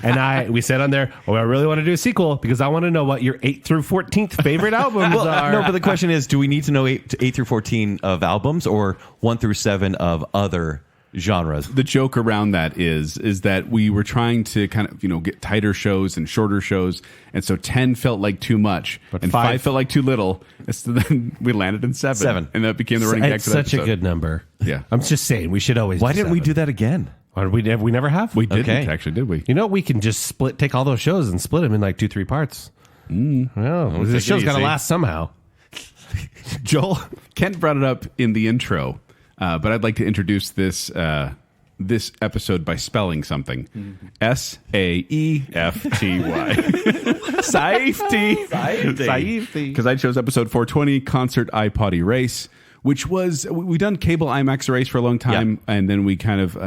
And we said on there, I really want to do a sequel because I want to know what your 8th through 14th favorite albums are.
No, but the question is, do we need to know 8 through 14 of albums or 1 through 7 of other genres?
The joke around that is that we were trying to kind of, get tighter shows and shorter shows. And so 10 felt like too much and 5 felt like too little. And so then we landed in 7. And that became the running gag
It's
for that
such a
episode.
good number.
Yeah.
I'm just saying, we should always
Why didn't we do that again?
We never have?
We didn't
Okay.
actually, did we?
You know, we can just take all those shows and split them in like 2-3 parts. Well, the
take it
show's got to
easy.
last somehow. Joel?
Kent brought it up in the intro, but I'd like to introduce this this episode by spelling something. Saefty. Safety. Because I chose episode 420, Concert iPod Erase, which was, we've done cable IMAX Erase for a long time, and then we kind of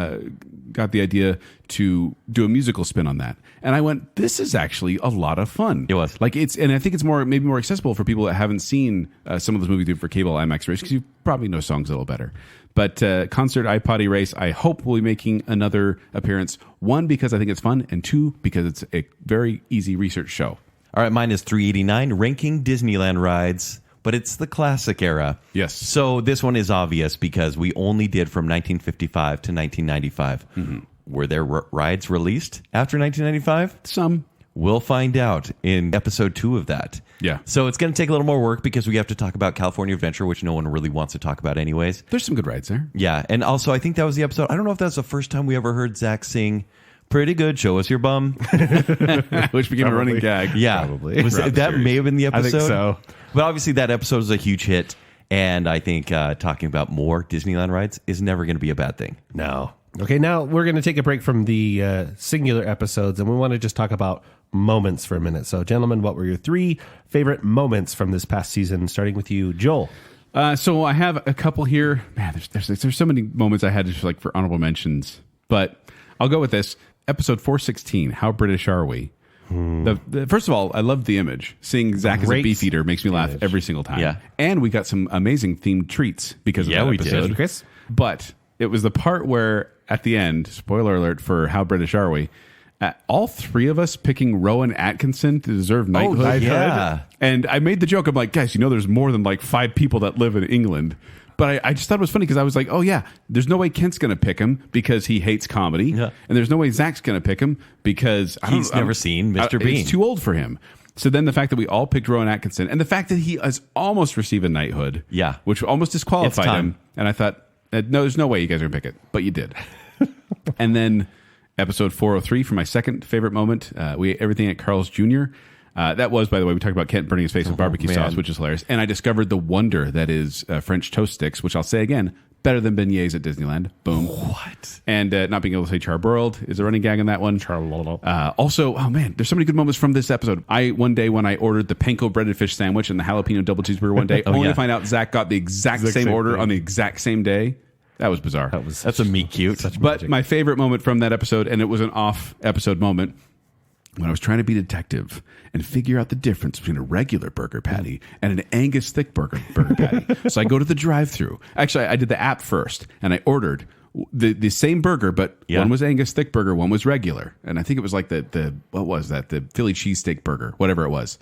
got the idea to do a musical spin on that. And I went, this is actually a lot of fun.
It was.
Like and I think it's maybe more accessible for people that haven't seen some of those movies for cable IMAX Erase, because you probably know songs a little better. But Concert iPod Erase, I hope will be making another appearance. 1, because I think it's fun, and 2, because it's a very easy research show.
All right, mine is 389, ranking Disneyland rides, but it's the classic era.
Yes.
So this one is obvious because we only did from 1955 to 1995. Were there rides released after 1995?
Some.
We'll find out in episode 2 of that.
Yeah.
So it's going to take a little more work because we have to talk about California Adventure, which no one really wants to talk about anyways.
There's some good rides there.
Yeah. And also, I think that was the episode. I don't know if that's the first time we ever heard Zack sing "Pretty Good, Show Us Your Bum."
Which became a running gag.
Yeah.
Probably.
That may have been the episode.
I think so.
But obviously, that episode was a huge hit. And I think talking about more Disneyland rides is never going to be a bad thing.
No. Okay, now we're going to take a break from the singular episodes, and we want to just talk about moments for a minute. So, gentlemen, what were your 3 favorite moments from this past season? Starting with you, Joel.
So I have a couple here. Man, there's so many moments I had just like for honorable mentions, but I'll go with this. Episode 416, How British Are We? First of all, I love the image. Seeing Zack as a beefeater makes me laugh every single time.
Yeah.
And we got some amazing themed treats because of that episode.
Did, Chris.
But it was the part where, at the end, spoiler alert for How British Are We, all 3 of us picking Rowan Atkinson to deserve knighthood.
Oh, yeah.
And I made the joke, I'm like, guys, there's more than like 5 people that live in England. But I just thought it was funny because I was like, oh, yeah, there's no way Kent's going to pick him because he hates comedy. Yeah. And there's no way Zach's going to pick him because
he's never seen Mr. Bean.
He's too old for him. So then the fact that we all picked Rowan Atkinson and the fact that he has almost received a knighthood, which almost disqualified him. And I thought, no, there's no way you guys are going to pick it. But you did. And then episode 403 for my second favorite moment, we ate everything at Carl's Jr. That was, by the way, we talked about Kent burning his face with barbecue sauce, which is hilarious. And I discovered the wonder that is French toast sticks, which I'll say again, better than beignets at Disneyland. Boom.
What?
And not being able to say charbroiled is a running gag on that one. Also, oh man, there's so many good moments from this episode. One day when I ordered the panko breaded fish sandwich and the jalapeno double cheeseburger one day, only to find out Zach got the exact same order on the exact same day. That was bizarre.
That's a meat cute.
But my favorite moment from that episode, and it was an off episode moment, when I was trying to be a detective and figure out the difference between a regular burger patty and an Angus thick burger patty. So I go to the drive-thru. Actually, I did the app first, and I ordered the same burger, but one was Angus thick burger, one was regular. And I think it was like the what was that? The Philly cheesesteak burger, whatever it was.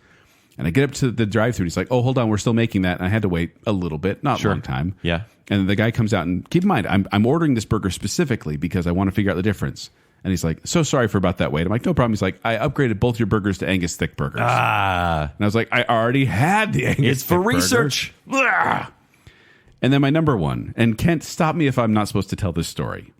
And I get up to the drive-thru, and he's like, oh, hold on, we're still making that. And I had to wait a little bit, not a long time.
Yeah.
And the guy comes out, and keep in mind, I'm ordering this burger specifically because I want to figure out the difference. And he's like, so sorry for about that wait. I'm like, no problem. He's like, I upgraded both your burgers to Angus thick burgers. And I was like, I already had the Angus
It's for research.
And then my number one, and Kent, stop me if I'm not supposed to tell this story.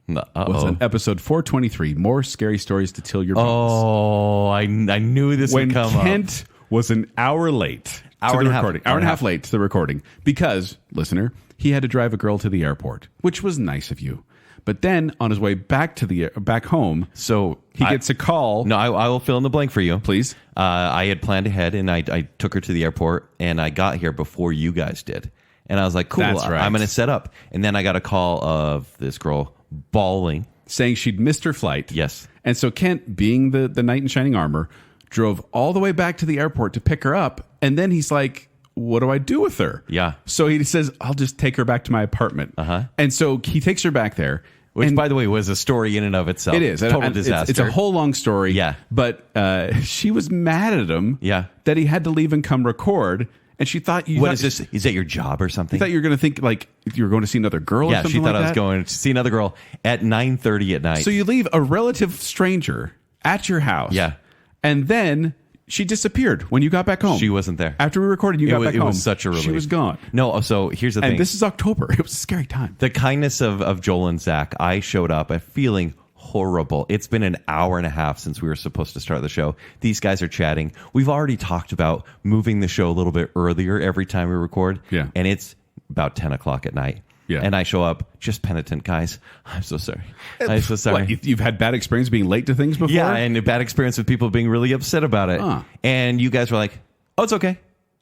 Was on episode 423, More Scary Stories to Till Your Bones.
Oh, I knew this would come up.
When Kent was an hour late to the recording. Hour and a half late to the recording. Because, listener, he had to drive a girl to the airport, which was nice of you. But then on his way back to back home, so he gets a call.
No, I will fill in the blank for you,
please.
I had planned ahead, and I took her to the airport, and I got here before you guys did. And I was like, cool,
That's right.
I'm going to set up. And then I got a call of this girl bawling,
saying she'd missed her flight.
Yes.
And so Kent, being the knight in shining armor, drove all the way back to the airport to pick her up. And then he's like, what do I do with her?
Yeah.
So he says, I'll just take her back to my apartment. And so he takes her back there.
Which, by the way, was a story in and of itself.
It is.
Total disaster.
It's a whole long story.
Yeah.
But she was mad at him that he had to leave and come record. And she thought...
What is this? Is that your job or something?
You thought you were going to think like you were going to see another girl or something
she thought
like
I was going to see another girl at 9:30 at night.
So you leave a relative stranger at your house.
Yeah.
And then... she disappeared when you got back home.
She wasn't there.
After we recorded, you got back home.
It was such a relief.
She was gone.
No, so here's the thing.
And this is October. It was a scary time.
The kindness of Joel and Zach, I showed up feeling horrible. It's been an hour and a half since we were supposed to start the show. These guys are chatting. We've already talked about moving the show a little bit earlier every time we record.
Yeah.
And it's about 10 o'clock at night.
Yeah.
And I show up just penitent, guys. I'm so sorry. I'm so sorry.
What, you've had bad experience being late to things before?
Yeah, and a bad experience with people being really upset about it.
Huh.
And you guys were like, oh, it's okay.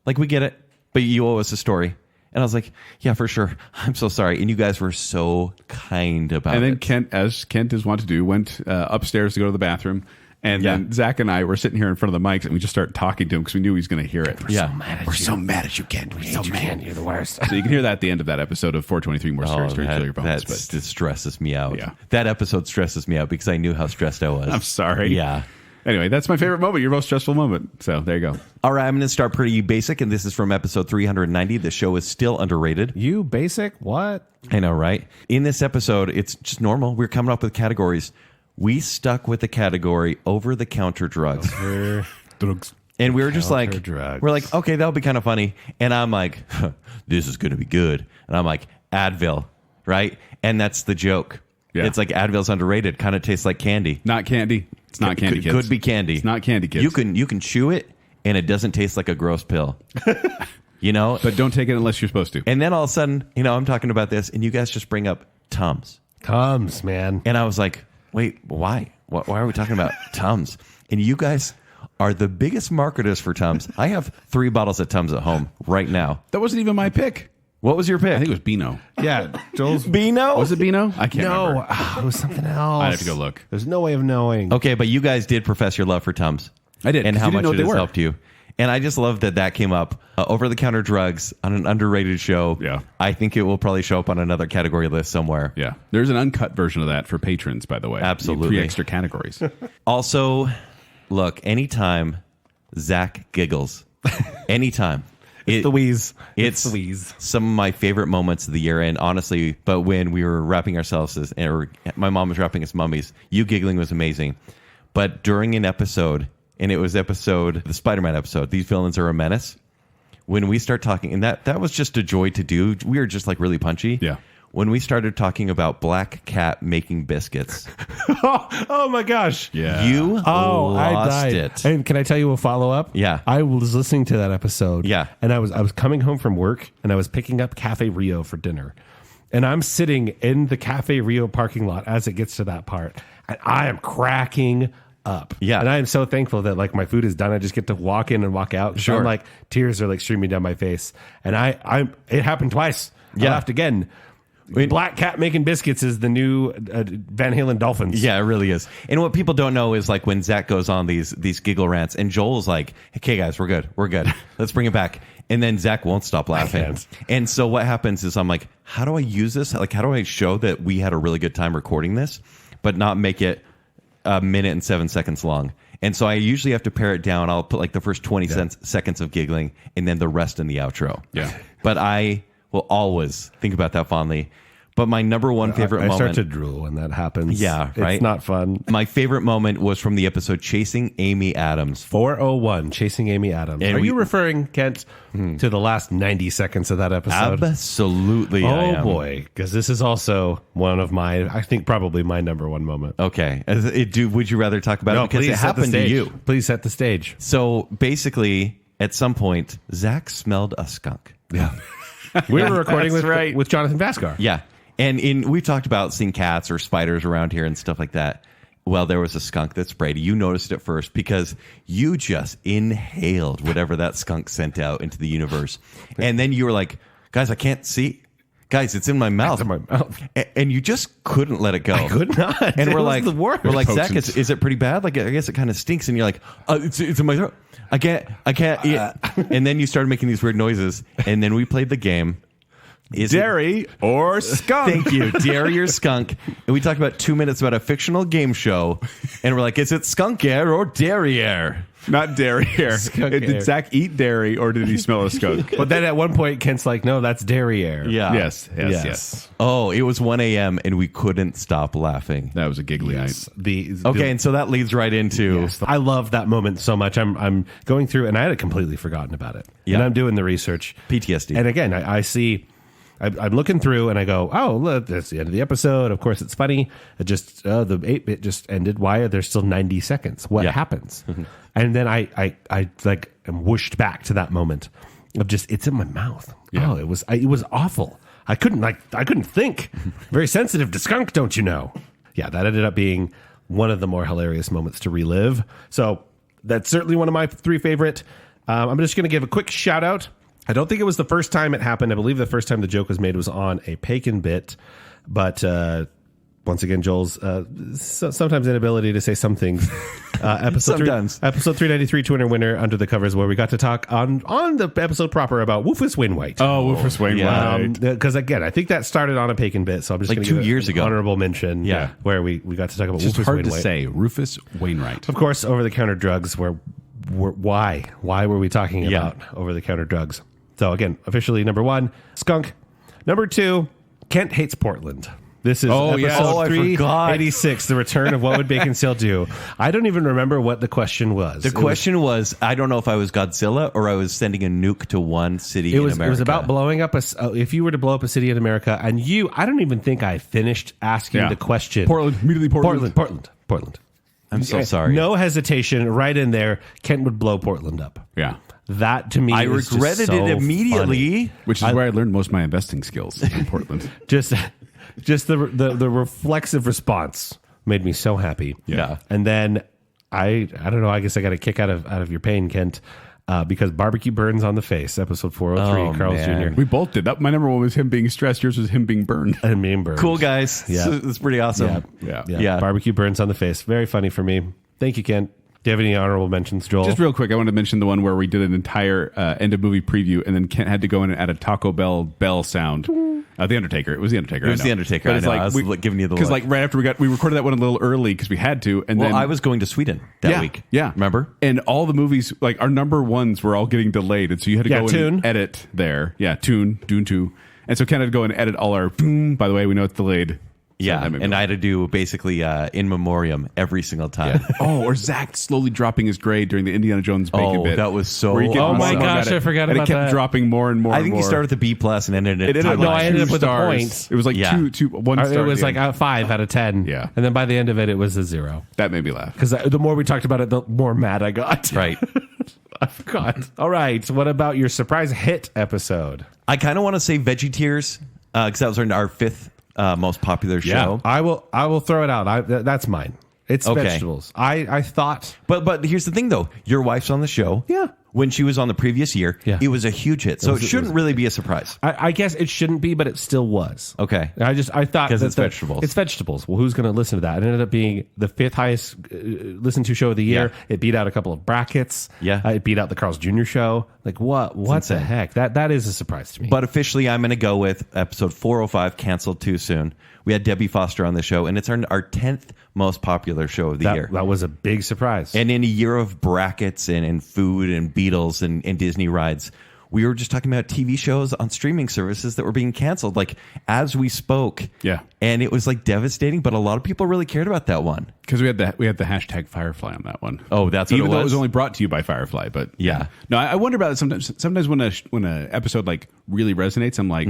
Like, we get it. But you owe us a story. And I was like, yeah, for sure. I'm so sorry. And you guys were so kind about it.
And then Kent, as Kent is wont to do, went upstairs to go to the bathroom. And then Zach and I were sitting here in front of the mics, and we just started talking to him because we knew he was going to hear it.
We're
so mad at you, Kent. We're so mad.
You're the worst.
So you can hear that at the end of that episode of 423 More Stories to Kill Your Bones.
That stresses me out.
Yeah.
That episode stresses me out because I knew how stressed I was.
I'm sorry.
Yeah.
Anyway, that's my favorite moment, your most stressful moment. So there you go.
All right, I'm going to start pretty basic, and this is from episode 390. The show is still underrated.
You basic? What?
I know, right? In this episode, it's just normal. We're coming up with categories. We stuck with the category over-the-counter drugs.
Drugs.
And we were just like,
drugs.
we're like, okay, that'll be kind of funny. And I'm like, this is going to be good. And I'm like, Advil, right? And that's the joke.
Yeah.
It's like Advil's underrated. Kind of tastes like candy.
Not candy. It's not candy, kids.
Could be candy.
It's not candy, kids.
You can chew it, and it doesn't taste like a gross pill. You know?
But don't take it unless you're supposed to.
And then all of a sudden, I'm talking about this, and you guys just bring up Tums.
Tums, man.
And I was like, wait, why? Why are we talking about Tums? And you guys are the biggest marketers for Tums. I have 3 bottles of Tums at home right now.
That wasn't even my pick.
What was your pick?
I think it was Beano.
Yeah, Joel's.
Beano?
Was it Beano? I can't remember.
It was something else.
I'd have to go look.
There's no way of knowing.
Okay, but you guys did profess your love for Tums.
I did.
And
'cause
how
you didn't
much
know what
it
they
has
were.
helped you. And I just love that came up. Over-the-counter drugs on an underrated show.
Yeah.
I think it will probably show up on another category list somewhere.
Yeah. There's an uncut version of that for patrons, by the way.
Absolutely.
3 extra categories.
Also, look, anytime Zack giggles, anytime.
The wheeze.
It's
the wheeze.
some of my favorite moments of the year. And honestly, but when we were wrapping ourselves, or my mom was wrapping us mummies, you giggling was amazing. But during an episode, and it was the Spider-Man episode, These Villains Are a Menace, when we start talking, and that was just a joy to do. We were just like really punchy.
Yeah.
When we started talking about Black Cat making biscuits,
Oh my gosh.
Yeah.
you
I
lost
died.
it.
And can I tell you a follow up?
Yeah.
I was listening to that episode.
Yeah.
And I was coming home from work, and I was picking up Cafe Rio for dinner. And I'm sitting in the Cafe Rio parking lot as it gets to that part, and I am cracking up.
Yeah.
And I am so thankful that like my food is done. I just get to walk in and walk out.
Sure.
I'm like, tears are like streaming down my face. And it happened twice. I
Yeah.
laughed again. Black Cat making biscuits is the new Van Halen Dolphins.
Yeah, it really is. And what people don't know is like when Zach goes on these giggle rants, and Joel's like, "Okay, guys, we're good. Let's bring it back." And then Zach won't stop laughing.
can't.
And so what happens is I'm like, "How do I use this? Like, how do I show that we had a really good time recording this, but not make it a minute and 7 seconds long?" And so I usually have to pare it down. I'll put like the first 20 seconds of giggling, and then the rest in the outro.
Yeah.
But I will always think about that fondly. But my number one favorite
I
moment.
start to drool when that happens.
Yeah, right?
It's not fun.
My favorite moment was from the episode Chasing Amy Adams.
401, Chasing Amy Adams.
And
Are
we-
you referring, Kent, to the last 90 seconds of that episode?
Absolutely. I
Oh,
am.
boy. Because this is also one of my, I think probably my number one moment.
Okay. Would you rather talk about it? Because it happened to you.
Please set the stage.
So basically, at some point, Zach smelled a skunk.
Yeah. We were recording
That's
with,
right.
with Jonathan Vascar.
Yeah. And we've talked about seeing cats or spiders around here and stuff like that. Well, there was a skunk that sprayed. You noticed it first because you just inhaled whatever that skunk sent out into the universe. And then you were like, guys, I can't see. Guys, it's in my mouth.
It's in my mouth.
And you just couldn't let it go.
I could not.
And
It
we're
was
like,
the worst.
we're like, Zach,
Potent.
is it pretty bad? Like, I guess it kind of stinks. And you're like, it's in my throat. I can't eat it. And then you started making these weird noises. And then we played the game.
Dairy or skunk?
Thank you. Dairy or skunk. And we talked about 2 minutes about a fictional game show. And we're like, is it skunk air or dairy air?
Not dairy air.
Skunk air.
Did Zach eat dairy or did he smell a skunk?
But then at one point, Kent's like, no, that's dairy air.
Yeah.
Yes.
Oh, it was 1 a.m. and we couldn't stop laughing.
That was a giggly
Yes.
night.
Okay, and so that leads right into
Yes. I love that moment so much. I'm going through, and I had completely forgotten about it.
Yeah.
And I'm doing the research.
PTSD.
And again, I see, I'm looking through, and I go, oh, look, that's the end of the episode. Of course, it's funny. It just, the 8-bit just ended. Why are there still 90 seconds? What
Yeah.
happens? And then I like am whooshed back to that moment of just, it's in my mouth.
Yeah.
Oh, it was awful. I couldn't think. Very sensitive to skunk, don't you know? Yeah, that ended up being one of the more hilarious moments to relive. So that's certainly one of my 3 favorite. I'm just going to give a quick shout out. I don't think it was the first time it happened. I believe the first time the joke was made was on a Bacon bit. But once again, Joel's sometimes inability to say some things. Episode 393, Twinner Winner, Under the Covers, where we got to talk on the episode proper about Woofus Wainwright.
Oh, Woofus Wainwright.
Because again, I think that started on a Bacon bit, so I'm just
Like
going to
2
give
years
an
ago.
honorable mention.
Yeah.
Where we got to talk about
It's
Woofus
hard to
Wainwright.
say. Rufus Wainwright.
Of course, over-the-counter drugs were why were we talking about over-the-counter drugs? So again, officially number 1, skunk. Number 2, Kent hates Portland. This is episode 386, The Return of What Would Baconsale Do? I don't even remember what the question was.
The question was, I don't know if I was Godzilla or I was sending a nuke to one city in America.
It was about blowing up if you were to blow up a city in America, and I don't even think I finished asking the question.
Portland, immediately Portland.
Portland.
I'm so sorry.
No hesitation, right in there, Kent would blow Portland up.
Yeah.
That to me,
I
is just
regretted
so
it immediately.
funny.
Which is where I learned most of my investing skills in Portland.
Just the reflexive response made me so happy.
Yeah.
And then I don't know. I guess I got a kick out of your pain, Kent, because barbecue burns on the face. Episode 403,
Oh,
Carl's
man.
Jr.
We both did that. My number 1 was him being stressed. Yours was him being burned.
and me and burns.
Cool, guys.
Yeah.
It's pretty awesome.
Yeah. Barbecue burns on the face. Very funny for me. Thank you, Kent. Do you have any honorable mentions, Joel?
Just real quick, I want to mention the one where we did an entire end of movie preview, and then Kent had to go in and add a Taco Bell sound. The Undertaker. It was the Undertaker.
It was the Undertaker.
But it's
I know. I was giving you the
because
look.
like right after we recorded that one a little early because we had to, and then
I was going to Sweden that week.
Yeah,
Remember?
And all the movies, like our number 1s, were all getting delayed, and so you had to go in
Tune.
and edit there. Yeah, Dune 2, and so Kent had to go and edit all our. By the way, we know it's delayed. So
Yeah,
that made me
and I
laugh.
had to do basically in memoriam every single time.
Or Zack slowly dropping his grade during the Indiana Jones bacon
Oh,
bit.
that was so
where you get
awesome.
more
Oh my
and
gosh,
more
I forgot
and
about
it kept
that.
dropping more and more.
I think
and
he
more.
started with the B+ and ended at
It ended up,
No, I ended up
2
with the
stars.
points.
It was like
Yeah.
1
Or
star.
it was
at
like
the end.
a 5 out of 10.
Yeah.
And then by the end of it was a 0.
That made me laugh.
Because the more we talked about it, the more mad I got.
Right.
I forgot. All right. What about your surprise hit episode?
I kind of want to say Veggie Tears because that was our 5th most popular show.
I will throw it out. That's mine. It's
Okay.
vegetables. I thought.
But here's the thing, though. Your wife's on the show.
Yeah.
When she was on the previous year,
Yeah.
it was a huge hit. So it
was-
shouldn't really be a surprise.
I guess it shouldn't be, but it still was.
Okay.
I thought
'Cause
that
it's vegetables.
It's vegetables. Well, who's going to listen to that? It ended up being the 5th highest listened to show of the year.
Yeah.
It beat out a couple of brackets.
Yeah.
It beat out the Carl's Jr. show. Like what the
insane.
heck? That is a surprise to me.
But officially, I'm going to go with episode 405, Canceled Too Soon. We had Debbie Foster on the show, and it's our 10th most popular show of the year.
that was a big surprise.
And in a year of brackets and food and Beatles and Disney rides, we were just talking about TV shows on streaming services that were being canceled, like as we spoke.
Yeah.
And it was like devastating, but a lot of people really cared about that one.
Because we had the hashtag Firefly on that one.
Oh, that's what
even
it
though it
was?
was only brought to you by Firefly. But
Yeah.
no, I wonder about it sometimes. Sometimes when a episode like really resonates, I'm like,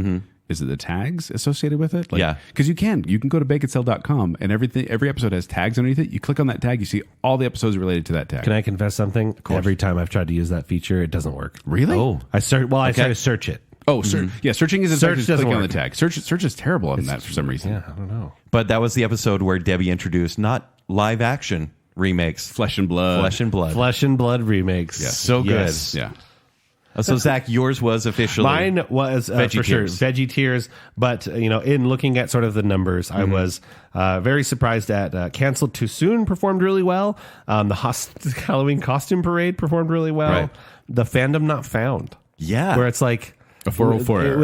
is it the tags associated with it? Like,
Yeah.
because you can go to baconsale.com and every episode has tags underneath it. You click on that tag, you see all the episodes related to that tag.
Can I confess something? Every time I've tried to use that feature, it doesn't work.
Really?
Oh.
I try to search it.
Oh, searching is
Search
just
doesn't
clicking on the
work.
tag. Search is terrible on that for some reason.
Yeah, I don't know.
But that was the episode where Debbie introduced not live action remakes,
Flesh and Blood.
Flesh and Blood.
Flesh and Blood remakes.
Yeah.
So good.
Yes.
Yeah.
So, Zach, yours was officially.
Mine was
Veggie
for
Tears.
sure Veggie Tears, but in looking at sort of the numbers, I was very surprised at Canceled Too Soon performed really well. The Halloween Costume Parade performed really well.
Right.
The Fandom Not Found,
Yeah.
where it's like
A 404
It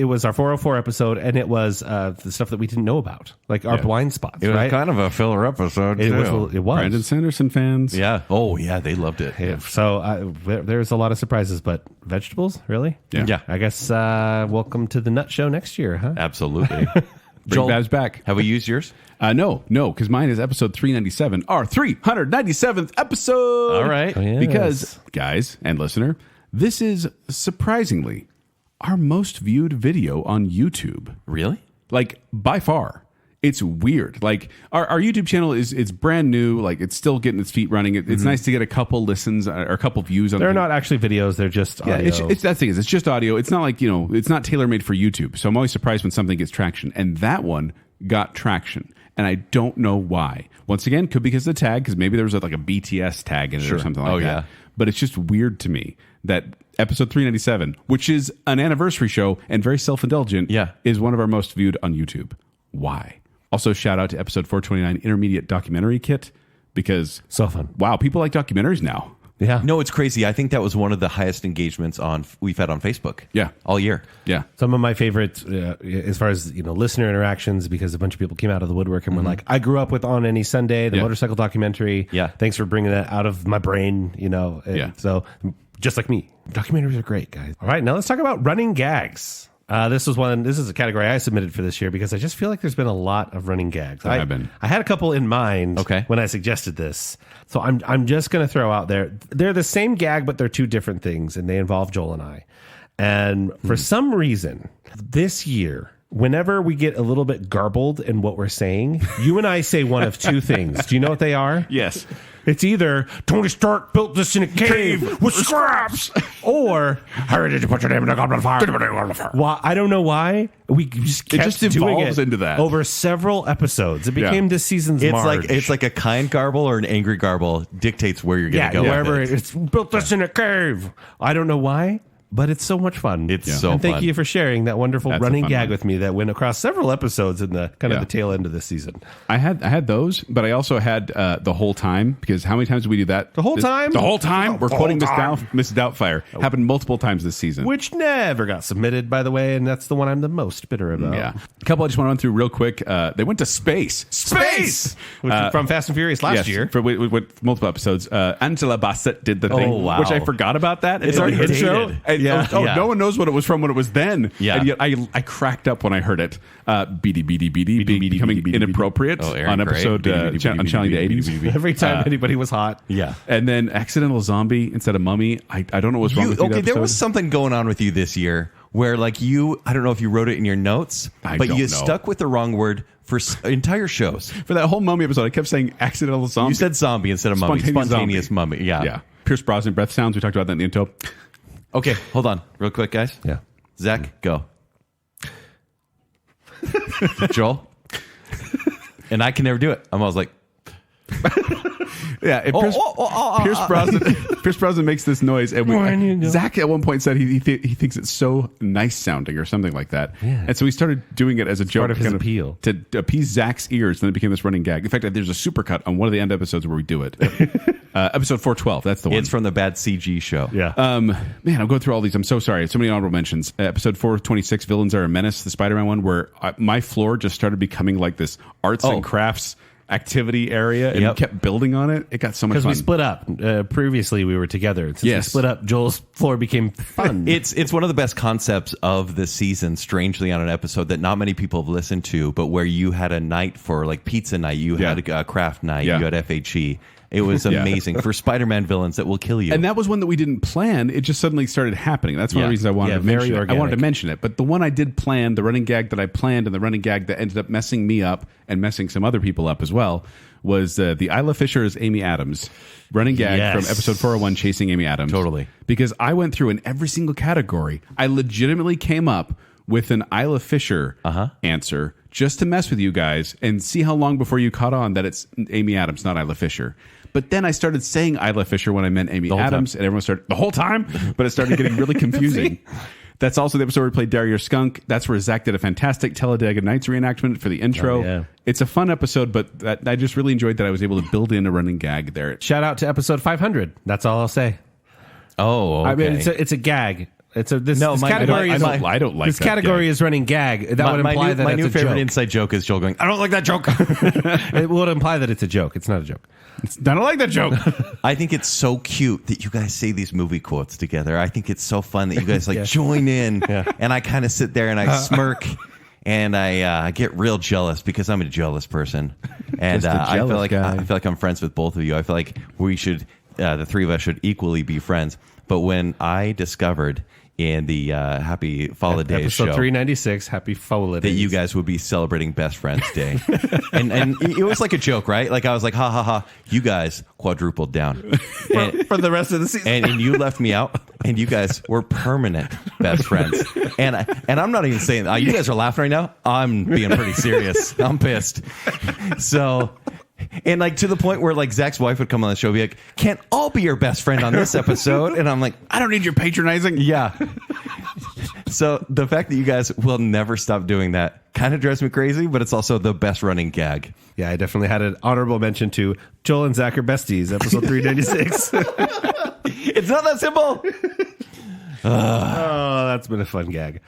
was our 404 episode, and it was the stuff that we didn't know about, like our blind spots.
It was
right?
kind of a filler episode,
It
too.
was. It was.
Brandon Sanderson fans.
Yeah. Oh, yeah. They loved it.
Yeah, so there's a lot of surprises, but vegetables, really?
Yeah.
Yeah.
I guess welcome to the Nut Show next year, huh?
Absolutely.
Bring Babs back.
Have we used yours?
No, because mine is episode 397, our 397th episode.
All right.
Oh, yes.
Because, guys and listener, this is surprisingly our most viewed video on YouTube.
Really?
Like, by far. It's weird. Like our YouTube channel it's brand new. Like it's still getting its feet running. It's nice to get a couple listens or a couple views on.
They're not actually videos. They're just audio.
It's that thing is it's just audio. It's not like it's not tailor made for YouTube. So I'm always surprised when something gets traction, and that one got traction, and I don't know why. Once again, could be because of the tag, because maybe there was like a BTS tag in it or something like that. But it's just weird to me that episode 397, which is an anniversary show and very self-indulgent, is one of our most viewed on YouTube. Why? Also, shout out to episode 429 Intermediate Documentary Kit, because
so fun.
Wow, people like documentaries now.
Yeah.
No, it's crazy. I think that was one of the highest engagements we've had on Facebook.
Yeah.
All year.
Yeah.
Some of my favorites, as far as listener interactions, because a bunch of people came out of the woodwork and were like, "I grew up with On Any Sunday, the motorcycle documentary.
Yeah.
Thanks for bringing that out of my brain." So just like me, documentaries are great, guys. All right, now let's talk about running gags. This is a category I submitted for this year because I just feel like there's been a lot of running gags. I had a couple in mind when I suggested this. So I'm just going to throw out there. They're the same gag, but they're two different things, and they involve Joel and I. And for some reason, this year, whenever we get a little bit garbled in what we're saying, you and I say one of two things. Do you know what they are?
Yes.
It's either Tony Stark built this in a cave with scraps, or how did you put your name in the goblet of fire? Well, I don't know why we just kept doing
evolves into that
over several episodes. It became this season's Marge.
It's like a kind garble or an angry garble dictates where you're going to go.
Wherever it's built this in a cave. I don't know why. But it's so much fun.
It's so
and thank
fun.
you for sharing that wonderful running gag with me that went across several episodes in the kind of the tail end of this season.
I had those, but I also had the whole time, because how many times did we do that?
The whole time?
The whole time? We're quoting Miss Doubtfire. Happened multiple times this season.
Which never got submitted, by the way, and that's the one I'm the most bitter about.
Yeah. A couple I just want to run through real quick. They went to space. Space!
From Fast and Furious last year.
We went multiple episodes. Angela Bassett did the thing, which I forgot about that.
It's already
intro. No one knows what it was from when it was then.
Yeah.
And yet I cracked up when I heard it. Beady, becoming inappropriate on episode on Channeling the 80s.
Every time anybody was hot.
Yeah.
And then Accidental Zombie instead of Mummy. I don't know what's wrong with you.
Okay, there was something going on with you this year where I don't know if you wrote it in your notes, but you stuck with the wrong word for entire shows.
For that whole Mummy episode, I kept saying Accidental Zombie.
You said zombie instead of mummy. Spontaneous mummy. Yeah.
Yeah. Pierce Brosnan breath sounds. We talked about that in the intro.
Okay, hold on. Real quick, guys.
Yeah.
Zach, go. Joel. And I can never do it. I'm always like...
Yeah, Pierce Brosnan makes this noise, and Zach at one point said he thinks it's so nice sounding or something like that, and so we started doing it as a joke,
part of his appeal,
to appease Zach's ears. And then it became this running gag. In fact, there's a supercut on one of the end episodes where we do it. Episode 412. That's the one.
It's from the Bad CG show.
Yeah.
Man, I'm going through all these. I'm so sorry. So many honorable mentions. Episode 426, Villains Are a Menace, the Spider-Man one, where my floor just started becoming like this arts and crafts activity area, and we kept building on it. It got so much fun.
Because we split up. Previously, we were together. Since we split up, Joel's floor became fun.
It's one of the best concepts of the season, strangely, on an episode that not many people have listened to, but where you had a night for like pizza night, you had a craft night, you had FHE. It was amazing for Spider-Man villains that will kill you.
And that was one that we didn't plan. It just suddenly started happening. That's one of the reasons I wanted to mention it. I wanted to mention it. But the one I did plan, the running gag that I planned, and the running gag that ended up messing me up and messing some other people up as well, was the Isla Fisher as Amy Adams running gag from episode 401, Chasing Amy Adams.
Totally.
Because I went through in every single category. I legitimately came up with an Isla Fisher answer just to mess with you guys and see how long before you caught on that it's Amy Adams, not Isla Fisher. But then I started saying Isla Fisher when I meant Amy Adams, and everyone started the whole time, but it started getting really confusing. That's also the episode where we played Dario Skunk. That's where Zach did a fantastic Talladega Nights reenactment for the intro.
Oh, yeah.
It's a fun episode, but I just really enjoyed that I was able to build in a running gag there.
Shout out to episode 500. That's all I'll say.
Oh, okay.
I mean, it's a gag. This
category is I don't like
this
that
category
gag.
Is running gag. That would imply that
my
it's
new
a
favorite
joke.
inside joke is Joel going, I don't like that joke.
It would imply that it's a joke. It's not a joke.
I don't like that joke.
I think it's so cute that you guys say these movie quotes together. I think it's so fun that you guys join in, and I kind of sit there and I smirk. And I get real jealous because I'm a jealous person, and I feel like I'm friends with both of you. I feel like we should, the three of us should equally be friends. But when I discovered in the Happy Holidays
Episode
show.
396, Happy Holidays.
That you guys would be celebrating Best Friends Day. and it was like a joke, right? Like I was like, ha ha ha, you guys quadrupled down. And,
for the rest of the season.
and you left me out, and you guys were permanent best friends. And I'm not even saying that. You guys are laughing right now. I'm being pretty serious. I'm pissed. So... And like to the point where like Zach's wife would come on the show and be like, can't all be your best friend on this episode? And I'm like,
I don't need your patronizing.
yeah. So the fact that you guys will never stop doing that kind of drives me crazy, but it's also the best running gag.
Yeah, I definitely had an honorable mention to Joel and Zach are besties, episode 396.
It's not that simple.
Oh, that's been a fun gag.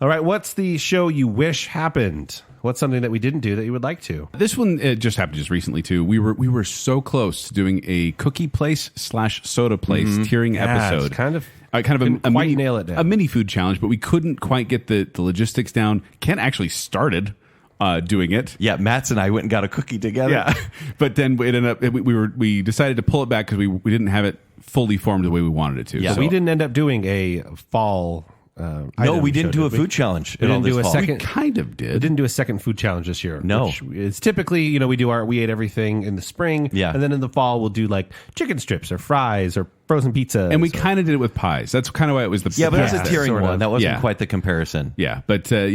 All right, what's the show you wish happened? What's something that we didn't do that you would like to?
This one it just happened just recently too. We were so close to doing a cookie place / soda place tiering
Yeah,
episode.
it's kind of
a
quite
mini,
nail it down.
a mini food challenge, but we couldn't quite get the logistics down. Ken actually started doing it.
Yeah, Matt's and I went and got a cookie together.
Yeah, but then it ended up we decided to pull it back because we didn't have it fully formed the way we wanted it to.
Yeah.
So we didn't end up doing a fall.
No,
item
we didn't
show,
do a
did we?
food challenge.
We
at all
didn't do
this
a
fall.
second.
We kind of
We
did.
didn't do a second food challenge this year.
No.
which it's typically, we ate everything in the spring.
Yeah.
And then in the fall, we'll do like chicken strips or fries or frozen pizza.
And we kind of did it with pies. That's kind of why it was the
Yeah, but that's a
Yeah,
tiering
sort of.
one. That wasn't
Yeah.
quite the comparison.
Yeah, but so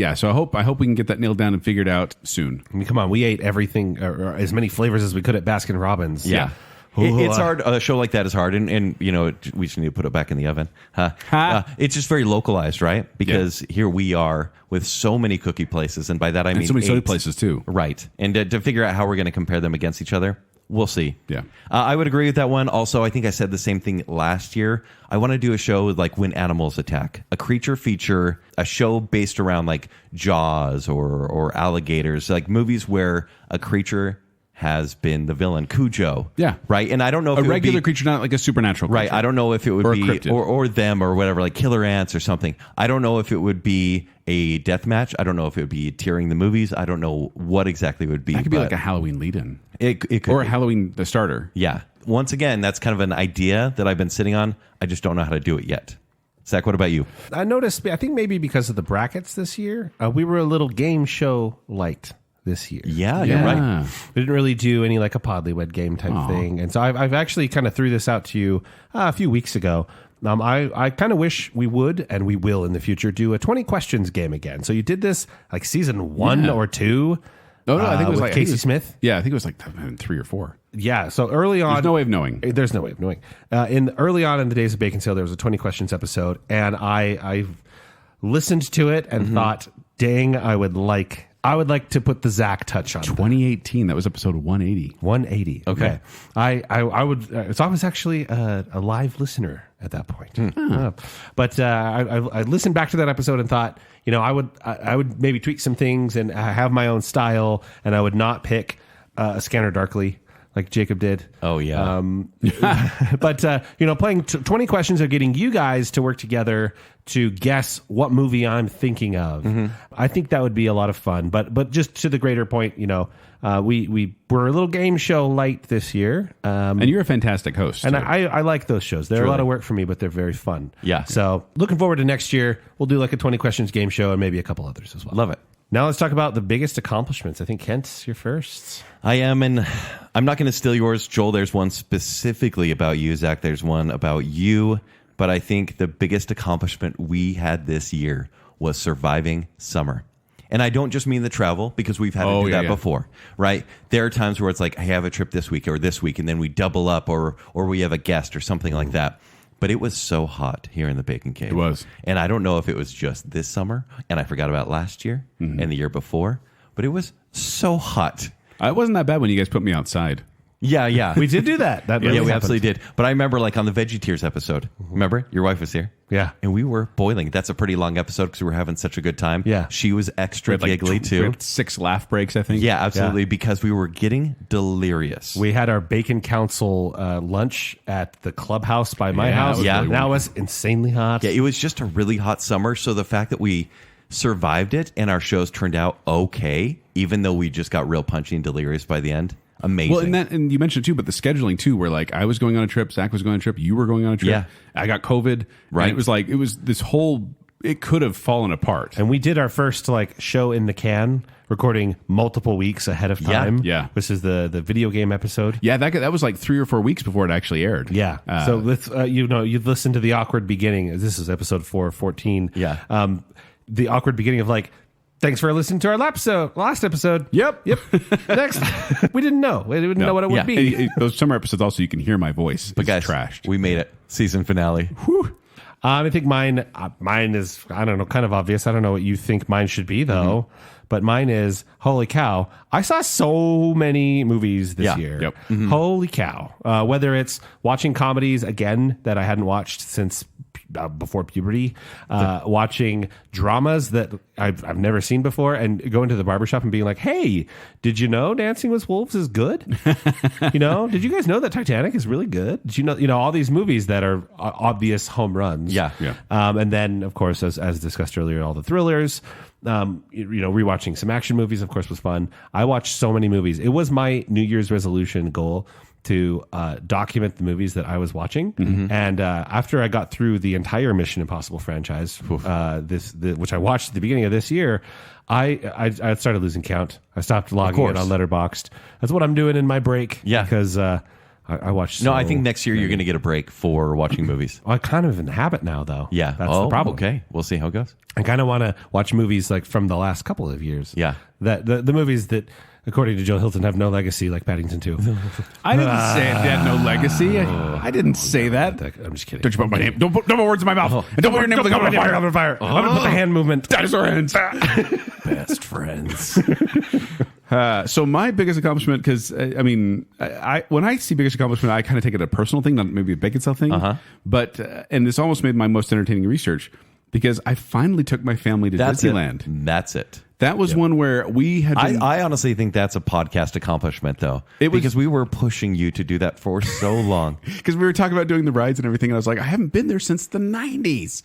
I hope we can get that nailed down and figured out soon.
I mean, come on, we ate everything or as many flavors as we could at Baskin Robbins.
Yeah. It's hard. A show like that is hard, and we just need to put it back in the oven. It's just very localized, right? Because here we are with so many cookie places, and by that I mean
And so many soda
8.
places too.
Right? And to figure out how we're going to compare them against each other, we'll see.
Yeah.
I would agree with that one. Also, I think I said the same thing last year. I want to do a show with like when animals attack, a creature feature, a show based around like Jaws or alligators, like movies where a creature has been the villain. Cujo.
Yeah.
Right? And I don't know if
A
it would
regular
be,
creature, not like a supernatural creature.
right. I don't know if it would
Or a
be
cryptid.
or them or whatever, like killer ants or something. I don't know if it would be a death match. I don't know if it would be tiering the movies. I don't know what exactly it would be.
That could be
but
like a Halloween lead-in.
it could
Or a
be.
Halloween the starter.
Yeah. Once again, that's kind of an idea that I've been sitting on. I just don't know how to do it yet. Zach, what about you?
I noticed, I think maybe because of the brackets this year, we were a little game show light this year.
Yeah, you're right.
We didn't really do any like a Podlywed game type thing. And so I've actually kind of threw this out to you a few weeks ago. I kind of wish we would, and we will in the future, do a 20 questions game again. So you did this like season 1 or 2.
No, I think it was
with
like
Casey Smith.
Yeah, I think it was like 3 or 4.
Yeah. So early on,
There's no way of knowing.
There's no way of knowing. Early on in the days of Baconsale, there was a 20 questions episode, and I listened to it and thought, dang, I would like to put the Zack touch on
2018. That was episode 180.
180. Okay. I would. So I was actually a live listener at that point. But I listened back to that episode and thought, I would maybe tweak some things and have my own style, and I would not pick a Scanner Darkly like Jacob did.
Oh, yeah.
But playing 20 questions of getting you guys to work together to guess what movie I'm thinking of. I think that would be a lot of fun. But just to the greater point, we were a little game show light this year.
And you're a fantastic host.
And
too.
I like those shows. They're a lot of work for me, but they're very fun.
Yeah.
So looking forward to next year. We'll do like a 20 questions game show and maybe a couple others as well.
Love it.
Now let's talk about the biggest accomplishments. I think Kent, you're first.
I am, and I'm not going to steal yours. Joel, there's one specifically about you. Zach, there's one about you. But I think the biggest accomplishment we had this year was surviving summer. And I don't just mean the travel, because we've had to do that before, right? There are times where it's like, I have a trip this week or this week, and then we double up or we have a guest or something like that. But it was so hot here in the Bacon Cave.
It was.
And I don't know if it was just this summer, and I forgot about last year and the year before, but it was so hot.
It wasn't that bad when you guys put me outside.
Yeah.
We did do that. That really
Yeah, we
happened.
absolutely did. But I remember like on the Veggie Tears episode, remember? Your wife was here.
Yeah.
And we were boiling. That's a pretty long episode because we were having such a good time.
Yeah.
She was extra
We had,
giggly
we
too.
had 6 laugh breaks, I think.
Yeah, absolutely. Because we were getting delirious.
We had our Bacon Council lunch at the clubhouse by my
Yeah,
house.
that was
really
Now it's insanely hot.
Yeah, it was just a really hot summer. So the fact that we survived it and our shows turned out okay, even though we just got real punchy and delirious by the end, amazing.
Well, and you mentioned too, but the scheduling too, where like I was going on a trip, Zach was going on a trip, you were going on a trip.
Yeah.
I got COVID.
Right.
And it was this whole. It could have fallen apart.
And we did our first like show in the can, recording multiple weeks ahead of time.
Yeah.
This is the video game episode.
Yeah, that was like 3 or 4 weeks before it actually aired.
Yeah. So let's you've listened to the awkward beginning. This is episode 414.
Yeah.
The awkward beginning of like, thanks for listening to our last episode.
Yep.
Next. We didn't know. We didn't know what it would be.
Those summer episodes also, you can hear my voice.
But guys,
trashed.
we made it. Season finale.
Whew.
I think mine is, I don't know, kind of obvious. I don't know what you think mine should be, though. But mine is, holy cow, I saw so many movies this year.
Yep.
Holy cow. Whether it's watching comedies, again, that I hadn't watched since before puberty, watching dramas that I've never seen before, and going to the barbershop and being like, hey, did you know Dancing with Wolves is good? Did you guys know that Titanic is really good? Did you know all these movies that are obvious home runs?
Yeah.
And then, of course, as discussed earlier, all the thrillers. Rewatching some action movies, of course, was fun. I watched so many movies. It was my New Year's resolution goal to document the movies that I was watching. And after I got through the entire Mission Impossible franchise, which I watched at the beginning of this year, I started losing count. I stopped logging it on Letterboxd. That's what I'm doing in my break.
Yeah.
Because I watched.
No, I think next year you're going to get a break for watching movies.
I kind of in the habit now, though.
Yeah.
That's the problem.
Okay. We'll see how it goes.
I kind of want to watch movies like from the last couple of years.
Yeah.
That the movies that, according to Joe Hilton, have no legacy, like Paddington 2.
I didn't say it had no legacy. I didn't say that.
I'm just kidding.
Don't you put my name. Don't put words in my mouth. And don't put your name on the fire.
I'm gonna put the hand movement.
Dinosaur hands.
Best friends.
So my biggest accomplishment, because when I see biggest accomplishment, I kind of take it a personal thing, not maybe a Baconsale thing. But and this almost made my most entertaining research, because I finally took my family to Disneyland.
That's it.
That was one where we had.
I honestly think that's a podcast accomplishment, though, because we were pushing you to do that for so long.
Because we were talking about doing the rides and everything, and I was like, I haven't been there since the 90s.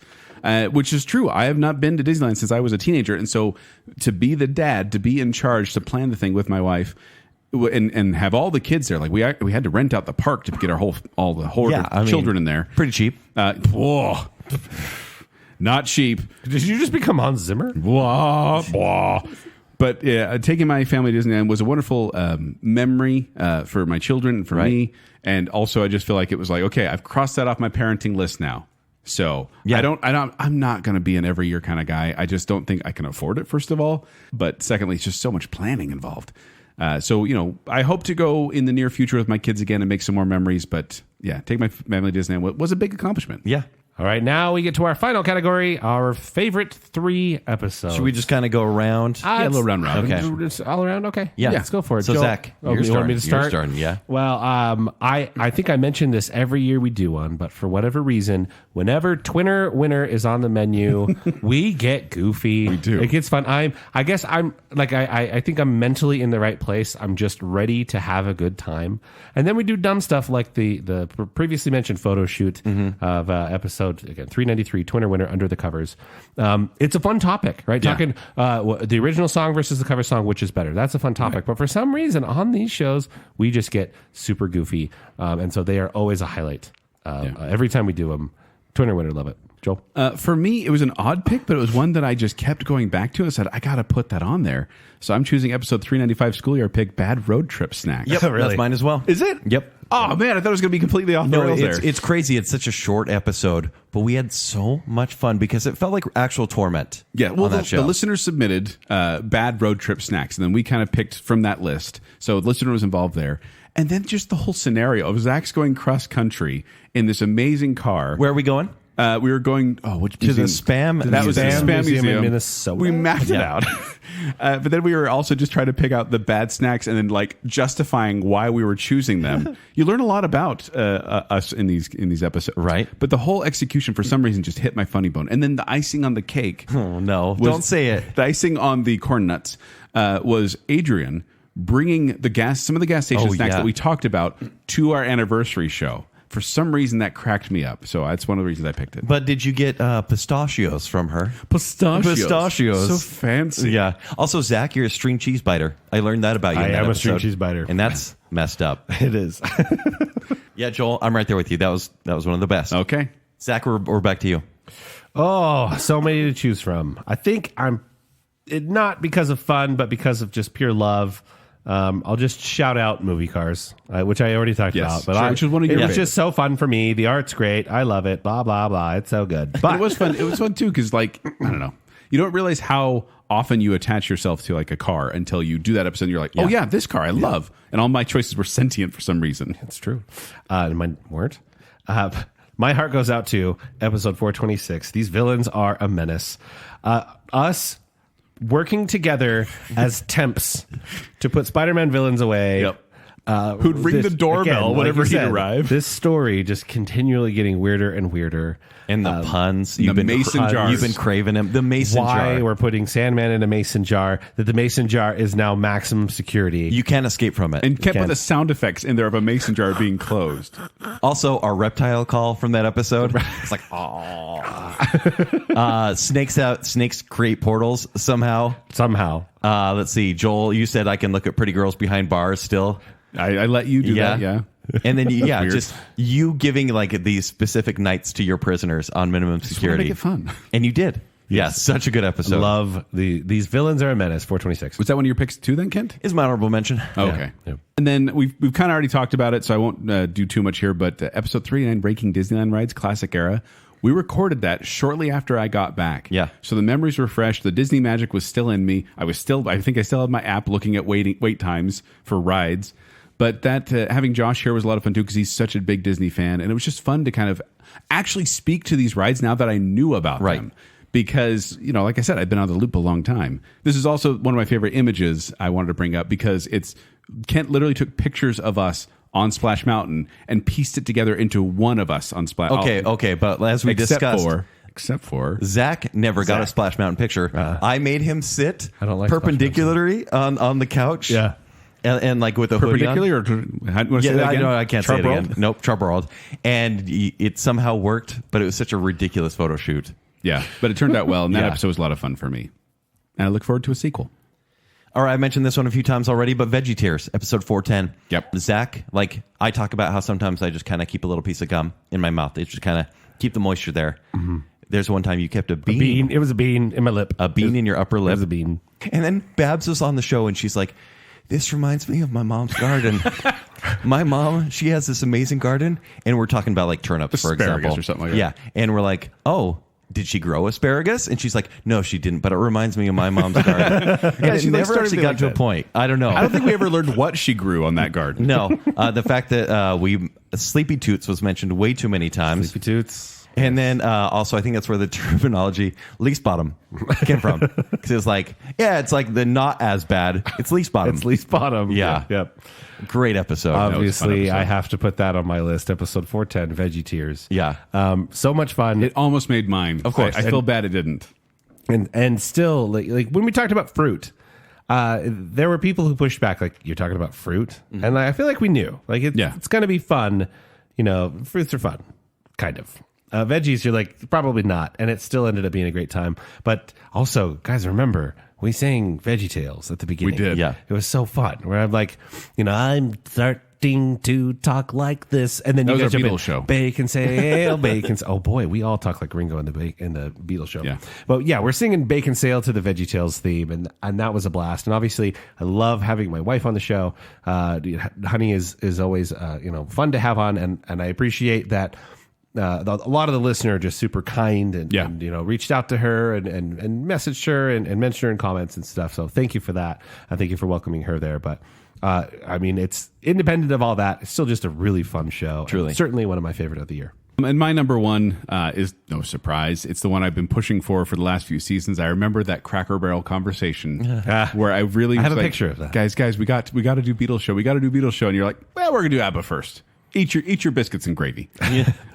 Which is true. I have not been to Disneyland since I was a teenager. And so to be the dad, to be in charge, to plan the thing with my wife, and have all the kids there. Like we had to rent out the park to get all the horde of children in there.
Pretty cheap.
Not cheap.
Did you just become Hans Zimmer?
But yeah, taking my family to Disneyland was a wonderful memory for my children and for me. And also, I just feel like it was like, okay, I've crossed that off my parenting list now. So I'm not going to be an every year kind of guy. I just don't think I can afford it, first of all. But secondly, it's just so much planning involved. So I hope to go in the near future with my kids again and make some more memories. But yeah, take my family to Disneyland was a big accomplishment.
Yeah.
All right, now we get to our final category, our favorite 3 episodes.
Should we just kind of go around?
A little round robin.
Okay.
It's all around? Okay.
Yeah.
Let's go for it.
So,
Joel,
Zach,
you want me to start?
You're starting, yeah.
Well, I think I mentioned this every year we do one, but for whatever reason, whenever Twinner Winner is on the menu, we get goofy.
We do.
It gets fun. I think I'm mentally in the right place. I'm just ready to have a good time. And then we do dumb stuff like the previously mentioned photo shoot of episode, again, 393, Twinner Winner, Under the Covers. It's a fun topic, right?
Yeah.
Talking the original song versus the cover song, which is better. That's a fun topic. Right. But for some reason, on these shows, we just get super goofy. And so they are always a highlight. Every time we do them, Twinner Winner, love it. Joel?
For me, it was an odd pick, but it was one that I just kept going back to and said, I got to put that on there. So I'm choosing episode 395 Schoolyard pick, Bad Road Trip Snacks.
Yep,
Really?
that's mine as well.
Is it?
Yep.
Oh, man, I thought it was going to be completely off the rails there.
It's crazy. It's such a short episode, but we had so much fun because it felt like actual torment.
Yeah, well,
on that show.
The listeners submitted Bad Road Trip Snacks, and then we kind of picked from that list. So the listener was involved there. And then just the whole scenario of Zach's going cross country in this amazing car.
Where are we going?
We were going
to the Spam
That was the Spam Museum
in Minnesota.
We mapped it out. But then we were also just trying to pick out the bad snacks and then like justifying why we were choosing them. You learn a lot about us in these episodes.
Right.
But the whole execution for some reason just hit my funny bone. And then the icing on the cake.
Oh, no. Don't say it.
The icing on the corn nuts was Adrian bringing some of the gas station snacks that we talked about to our anniversary show for some reason that cracked me up. So that's one of the reasons I picked it.
But did you get pistachios from her?
Pistachios. So fancy.
Yeah. Also, Zach, you're a string cheese biter. I learned that about you.
I
in that
am a
episode,
string cheese biter.
and that's messed up.
It is.
Yeah, Joel, I'm right there with you. That was one of the best.
Okay.
Zach, we're back to you.
Oh, so many to choose from. I think not because of fun, but because of just pure love. I'll just shout out movie cars, which I already talked about. But
sure, which was one of your
it was
favorites.
just so fun for me. The art's great. I love it. Blah blah blah. It's so good. But
It was fun. It was fun too because, like, I don't know, you don't realize how often you attach yourself to like a car until you do that episode. And you're like, oh yeah, this car I love, and all my choices were sentient for some reason.
It's true. Mine weren't. My heart goes out to episode 426. These villains are a menace. Us working together as temps to put Spider-Man villains away.
Yep. Who'd ring the doorbell whenever
like you
he'd
said,
arrive.
This story just continually getting weirder and weirder.
And the puns.
the mason jars.
You've been craving them. The mason
Why
jar.
we're putting Sandman in a mason jar, that the mason jar is now maximum security.
You can't escape from it.
And kept
can.
put the sound effects in there of a mason jar being closed.
Also, our reptile call from that episode. It's like, snakes create portals somehow.
Somehow.
Let's see. Joel, you said I can look at pretty girls behind bars still.
I let you do that, yeah.
And then,
Weird.
just you giving like these specific nights to your prisoners on minimum security.
make it fun.
And you did. Yeah, such a good episode.
Love these villains are a menace. 426.
Was that one of your picks too then, Kent?
Is my honorable mention.
Oh, okay.
Yeah.
And then we've kind of already talked about it, so I won't do too much here, but episode 39, Breaking Disneyland Rides, Classic Era, we recorded that shortly after I got back.
Yeah.
So the memories were fresh. The Disney magic was still in me. I think I still had my app looking at wait times for rides. But that having Josh here was a lot of fun too because he's such a big Disney fan, and it was just fun to kind of actually speak to these rides now that I knew about them. Because, like I said, I've been on the loop a long time. This is also one of my favorite images I wanted to bring up because Kent literally took pictures of us on Splash Mountain and pieced it together into one of us on Splash.
Okay, but as we discussed,
except for
Zach never got a Splash Mountain picture. I made him sit
I don't like
perpendicularly on the couch.
Yeah.
And like with a hoodie on.
perpendicularly or
I can't say it again. Nope, Charworld. And it somehow worked, but it was such a ridiculous photo shoot.
Yeah, but it turned out well, and that
Yeah.
episode was a lot of fun for me. And I look forward to a sequel.
All right, I mentioned this one a few times already, but Veggie Tears, episode 410.
Yep.
Zach, I talk about how sometimes I just kind of keep a little piece of gum in my mouth. It just kind of keep the moisture there. Mm-hmm. There's one time you kept a bean.
It was a bean in my lip.
A bean in your upper lip.
It was a bean.
And then Babs was on the show, and she's like, this reminds me of my mom's garden. My mom, she has this amazing garden, and we're talking about like turnips, for
Asparagus
example.
or something like that.
Yeah, and we're like, oh, did she grow asparagus? And she's like, no, she didn't, but it reminds me of my mom's garden. And
she
it never
started
actually
me
got
like
to a
that.
point. I don't know.
I don't think we ever learned what she grew on that garden.
No, the fact that Sleepy Toots was mentioned way too many times.
Sleepy Toots.
And then also, I think that's where the terminology least bottom came from. Because it was like, it's like the not as bad. It's least bottom.
It's least bottom.
Yeah.
Yep.
Great episode.
Obviously,
episode.
I have to put that on my list. Episode 410, Veggie Tears.
Yeah.
So much fun.
It almost made mine.
Of course.
I feel bad it didn't.
And still, like when we talked about fruit, there were people who pushed back, like, you're talking about fruit?
Mm-hmm.
And I feel like we knew. Like,
Yeah.
it's going to be fun. Fruits are fun. Kind of. Veggies, you're like, probably not. And it still ended up being a great time. But also, guys, remember, we sang Veggie Tales at the beginning.
We did.
Yeah.
It was so fun. Where I'm like, I'm starting to talk like this. And then
That
you
was
guys
our
jump
Beatles show.
Baconsale, Bacon. Oh, boy, we all talk like Ringo in the Beatles show.
Yeah.
But yeah, we're singing Baconsale to the Veggie Tales theme. And that was a blast. And obviously, I love having my wife on the show. Honey is always, fun to have on. And I appreciate that. A lot of the listener are just super kind and reached out to her and messaged her and mentioned her in comments and stuff. So thank you for that. I thank you for welcoming her there. But it's independent of all that. It's still just a really fun show.
Truly.
And certainly one of my favorite of the year.
And my number one is no surprise. It's the one I've been pushing for the last few seasons. I remember that Cracker Barrel conversation where I really
I have
was
a
like,
picture of that.
Guys, we got to do Beatles show. We got to do Beatles show. And you're like, well, we're gonna do ABBA first. Eat your biscuits and gravy.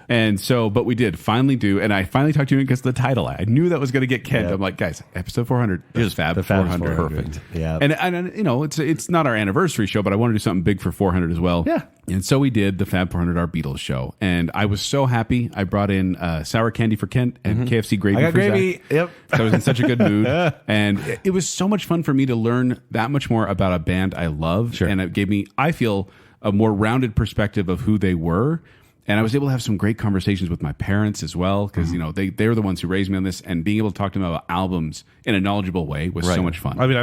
And so, but we did finally do, and I finally talked to you because of the title. I knew that was going to get Kent.
Yeah.
I'm like, guys, episode 400 is Fab
The Fab
400.
400.
Perfect.
Yeah.
And you know, it's not our anniversary show, but I want to do something big for 400 as well.
Yeah.
And so we did the Fab 400, our Beatles show. And I was so happy. I brought in sour candy for Kent and KFC gravy
I got
for
gravy.
Zach.
Yep.
I was in such a good mood. And it was so much fun for me to learn that much more about a band I love.
Sure.
And it gave me, I feel, a more rounded perspective of who they were. And I was able to have some great conversations with my parents as well, because you know they're the ones who raised me on this, and being able to talk to them about albums in a knowledgeable way was so much fun.
I mean, I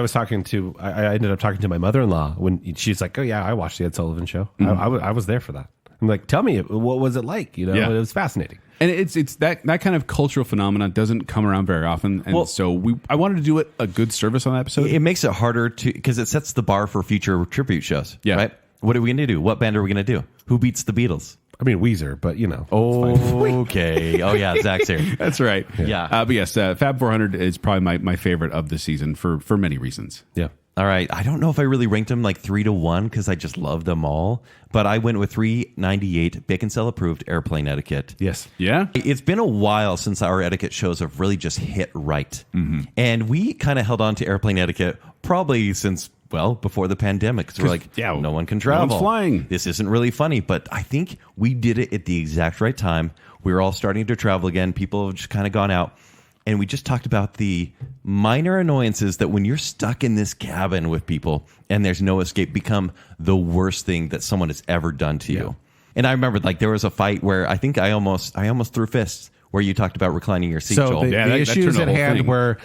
ended up talking to my mother-in-law when she's like, "Oh yeah, I watched the Ed Sullivan Show. I was there for that." I'm like, "Tell me, what was it like?" You know,
Yeah.
It was fascinating.
And it's that kind of cultural phenomenon doesn't come around very often, and so I wanted to do it a good service on that episode.
It makes it harder to, because it sets the bar for future tribute shows.
Yeah.
Right? What are we going to do? What band are we going to do? Who beats the Beatles?
I mean, Weezer, but you know.
Okay. Oh, yeah. Zach's here.
That's right.
Yeah.
But yes, Fab 400 is probably my favorite of the season for many reasons.
Yeah.
All right. I don't know if I really ranked them like 3-1 because I just love them all. But I went with 398 Baconsale approved airplane etiquette.
Yes.
Yeah.
It's been a while since our etiquette shows have really just hit right. And we kind of held on to airplane etiquette probably since, well, before the pandemic. So we're like,
yeah,
no one can
no
travel.
one's flying.
This isn't really funny. But I think we did it at the exact right time. We were all starting to travel again. People have just kind of gone out. And we just talked about the minor annoyances that when you're stuck in this cabin with people and there's no escape become the worst thing that someone has ever done to you. And I remember like there was a fight where I think I almost threw fists where you talked about reclining your seat,
So
Joel.
the
Yeah, that
issues
turned
at
the whole
hand
thing.
were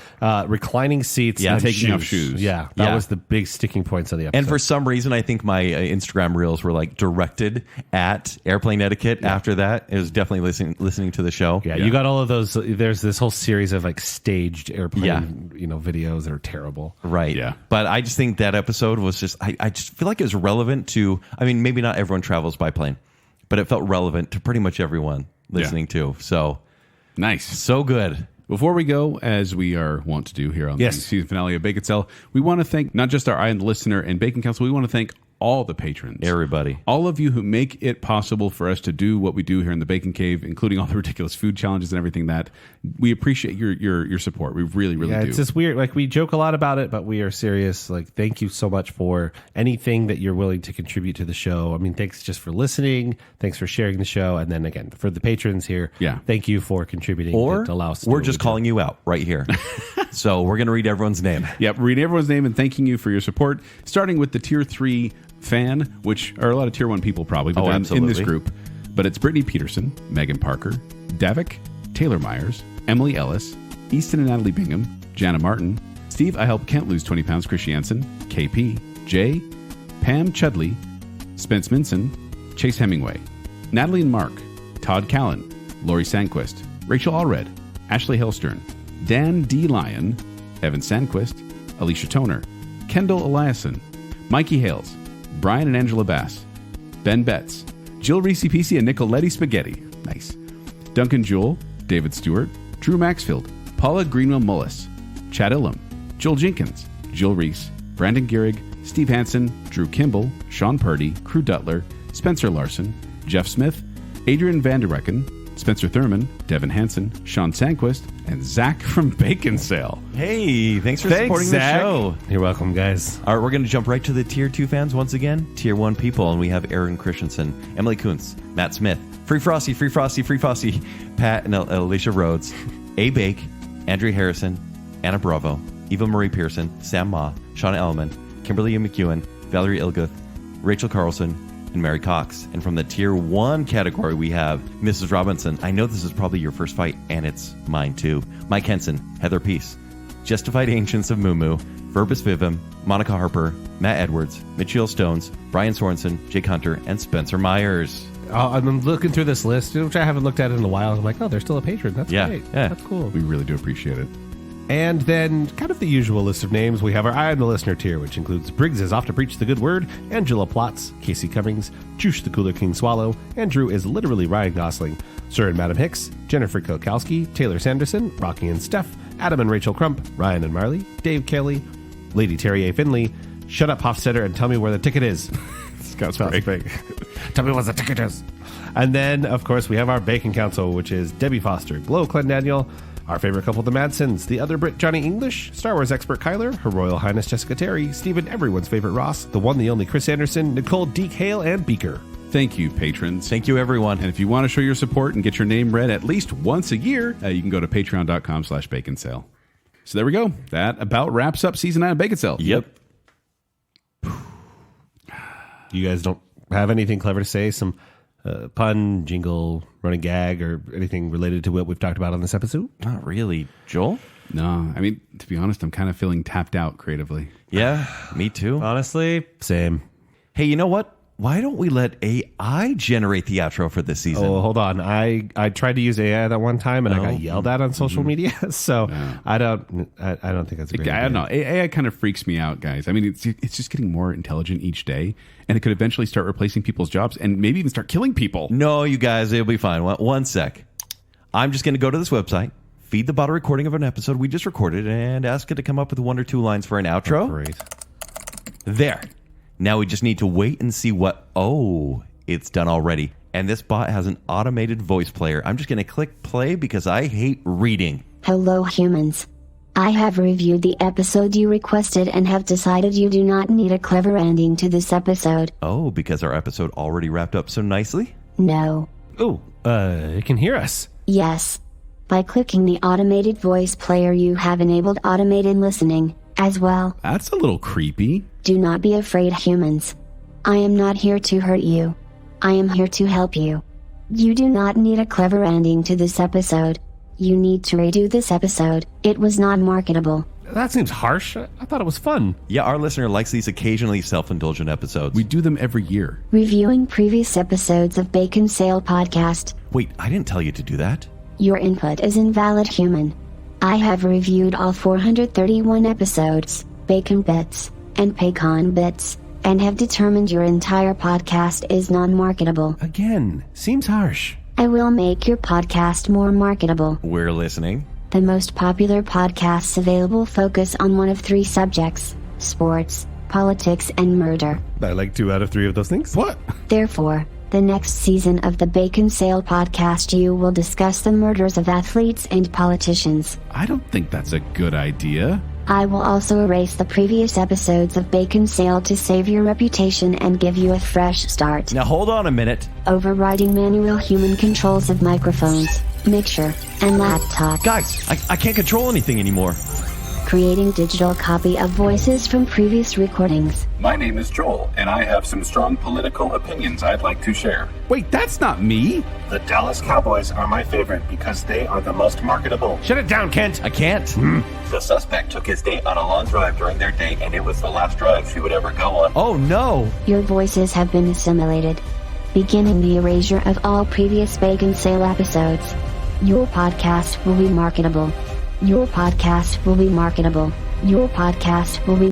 reclining seats
Yeah,
and
taking off shoes.
Yeah, that
Yeah.
was the big sticking points of the episode.
And for some reason, I think my Instagram reels were like directed at airplane etiquette. After that, it was definitely listening to the show.
yeah, you got all of those. There's this whole series of like staged airplane,
Yeah.
videos that are terrible.
Right.
Yeah.
But I just think that episode was just, I just feel like it was relevant to, I mean, maybe not everyone travels by plane, but it felt relevant to pretty much everyone listening to. So,
Nice.
so good.
Before we go, as we are wont to do here on
Yes.
the season finale of Baconsale, we want to thank not just our Island listener and Bacon Council, we want to thank all the patrons.
Everybody.
All of you who make it possible for us to do what we do here in the Bacon Cave, including all the ridiculous food challenges and everything that we appreciate your support. We really, really
Yeah,
do.
it's just weird. Like we joke a lot about it, but we are serious. Like, thank you so much for anything that you're willing to contribute to the show. I mean, thanks just for listening. Thanks for sharing the show, and then again for the patrons here.
Yeah.
thank you for contributing.
Or
to allow us to
we're
do
just
what we do.
calling you out right here. So we're going to read everyone's name.
Yep, reading everyone's name and thanking you for your support, starting with the Tier 3 fan, which are a lot of Tier 1 people probably, but
Oh,
they're in this
absolutely.
group. But it's Brittany Peterson, Megan Parker, Davik, Taylor Myers, Emily Ellis, Easton and Natalie Bingham, Jana Martin, Steve, I helped Kent lose 20 pounds, Chris Jansen, KP, Jay, Pam Chudley, Spence Minson, Chase Hemingway, Natalie and Mark, Todd Callan, Lori Sandquist, Rachel Allred, Ashley Hellstern, Dan D. Lyon, Evan Sandquist, Alicia Toner, Kendall Eliason, Mikey Hales, Brian and Angela Bass, Ben Betts, Jill Reese PC and Nicoletti Spaghetti. Nice. Duncan Jewell, David Stewart, Drew Maxfield, Paula Greenwell Mullis, Chad Illam, Joel Jenkins, Jill Reese, Brandon Gehrig, Steve Hansen, Drew Kimball, Sean Purdy, Crew Dutler, Spencer Larson, Jeff Smith, Adrian Vanderrecken, Spencer Thurman, Devin Hansen, Sean Sandquist, and Zach from Baconsale.
Hey, thanks for supporting
Zach.
the show.
You're welcome, guys.
All right, we're going to jump right to the Tier 2 fans once again. Tier 1 people, and we have Aaron Christensen, Emily Kuntz, Matt Smith, Free Frosty, Pat and Alicia Rhodes, A. Bake, Andrew Harrison, Anna Bravo, Eva Marie Pearson, Sam Ma, Shauna Ellman, Kimberly McEwen, Valerie Ilguth, Rachel Carlson, and Mary Cox. And from the Tier 1 category, we have Mrs. Robinson. I know this is probably your first fight, and it's mine too. Mike Henson, Heather Peace, Justified Ancients of Moo, Verbus Vivim, Monica Harper, Matt Edwards, Mitchell Stones, Brian Sorensen, Jake Hunter, and Spencer Myers.
I'm looking through this list, which I haven't looked at in a while. I'm like, oh, they're still a patron. That's
Yeah,
great.
yeah.
That's cool.
We really do appreciate it.
And then, kind of the usual list of names, we have our Eye on the Listener tier, which includes Briggs is off to preach the good word, Angela Plotz, Casey Cummings, Juice the Cooler King Swallow, Andrew is literally Ryan Gosling, Sir and Madam Hicks, Jennifer Kokowski, Taylor Sanderson, Rocky and Steph, Adam and Rachel Crump, Ryan and Marley, Dave Kelly, Lady Terry A. Finley, Shut up, Hofstetter, and tell me where the ticket is.
Scott Sprague.
Tell me what the ticket is. And then, of course, we have our Bacon Council, which is Debbie Foster, Glow Daniel, our favorite couple, the Madsons, the other Brit, Johnny English, Star Wars expert Kyler, Her Royal Highness Jessica Terry, Stephen, everyone's favorite Ross, the one, the only Chris Anderson, Nicole, Deke, Hale, and Beaker.
Thank you, patrons.
Thank you, everyone.
And if you want to show your support and get your name read at least once a year, you can go to patreon.com/baconsale. So there we go. That about wraps up season 9 of Baconsale.
Yep.
You guys don't have anything clever to say? Some pun, jingle, running gag, or anything related to what we've talked about on this episode?
Not really. Joel?
No, I mean, to be honest, I'm kind of feeling tapped out creatively.
Yeah, me too.
Honestly, same.
Hey, you know what? Why don't we let AI generate the outro for this season?
Oh, hold on. I tried to use AI that one time and I got yelled at on social media. So I don't think that's a great idea.
I don't know. AI kind of freaks me out, guys. I mean, it's just getting more intelligent each day, and it could eventually start replacing people's jobs and maybe even start killing people.
No, you guys, it'll be fine. One sec. I'm just going to go to this website, feed the bot a recording of an episode we just recorded, and ask it to come up with 1 or 2 lines for an outro.
Oh, great.
There. Now we just need to wait and see what... Oh, it's done already. And this bot has an automated voice player. I'm just going to click play because I hate reading.
Hello, humans. I have reviewed the episode you requested and have decided you do not need a clever ending to this episode.
Oh, because our episode already wrapped up so nicely?
No.
Oh, it can hear us.
Yes. By clicking the automated voice player, you have enabled automated listening as well.
That's a little creepy.
Do not be afraid, humans. I am not here to hurt you. I am here to help you. You do not need a clever ending to this episode. You need to redo this episode. It was not marketable.
That seems harsh. I thought it was fun.
Yeah, our listener likes these occasionally self-indulgent episodes.
We do them every year.
Reviewing previous episodes of Baconsale Podcast.
Wait, I didn't tell you to do that.
Your input is invalid, human. I have reviewed all 431 episodes, Bacon Bits, and Paycon Bits, and have determined your entire podcast is non-marketable.
Again, seems harsh.
I will make your podcast more marketable.
We're listening.
The most popular podcasts available focus on one of 3 subjects: sports, politics, and murder.
I like 2 out of 3 of those things. What?
Therefore, the next season of the Baconsale Podcast, you will discuss the murders of athletes and politicians.
I don't think that's a good idea.
I will also erase the previous episodes of Baconsale to save your reputation and give you a fresh start.
Now hold on a minute.
Overriding manual human controls of microphones, mixer, and laptop.
Guys, I can't control anything anymore.
Creating digital copy of voices from previous recordings.
My name is Joel, and I have some strong political opinions I'd like to share.
Wait, that's not me.
The Dallas Cowboys are my favorite because they are the most marketable.
Shut it down, Kent.
I can't.
The suspect took his date on a long drive during their date, and it was the last drive she would ever go on.
Oh, no.
Your voices have been assimilated, beginning the erasure of all previous Baconsale episodes. Your podcast will be marketable. Your podcast will be marketable. Your podcast will be...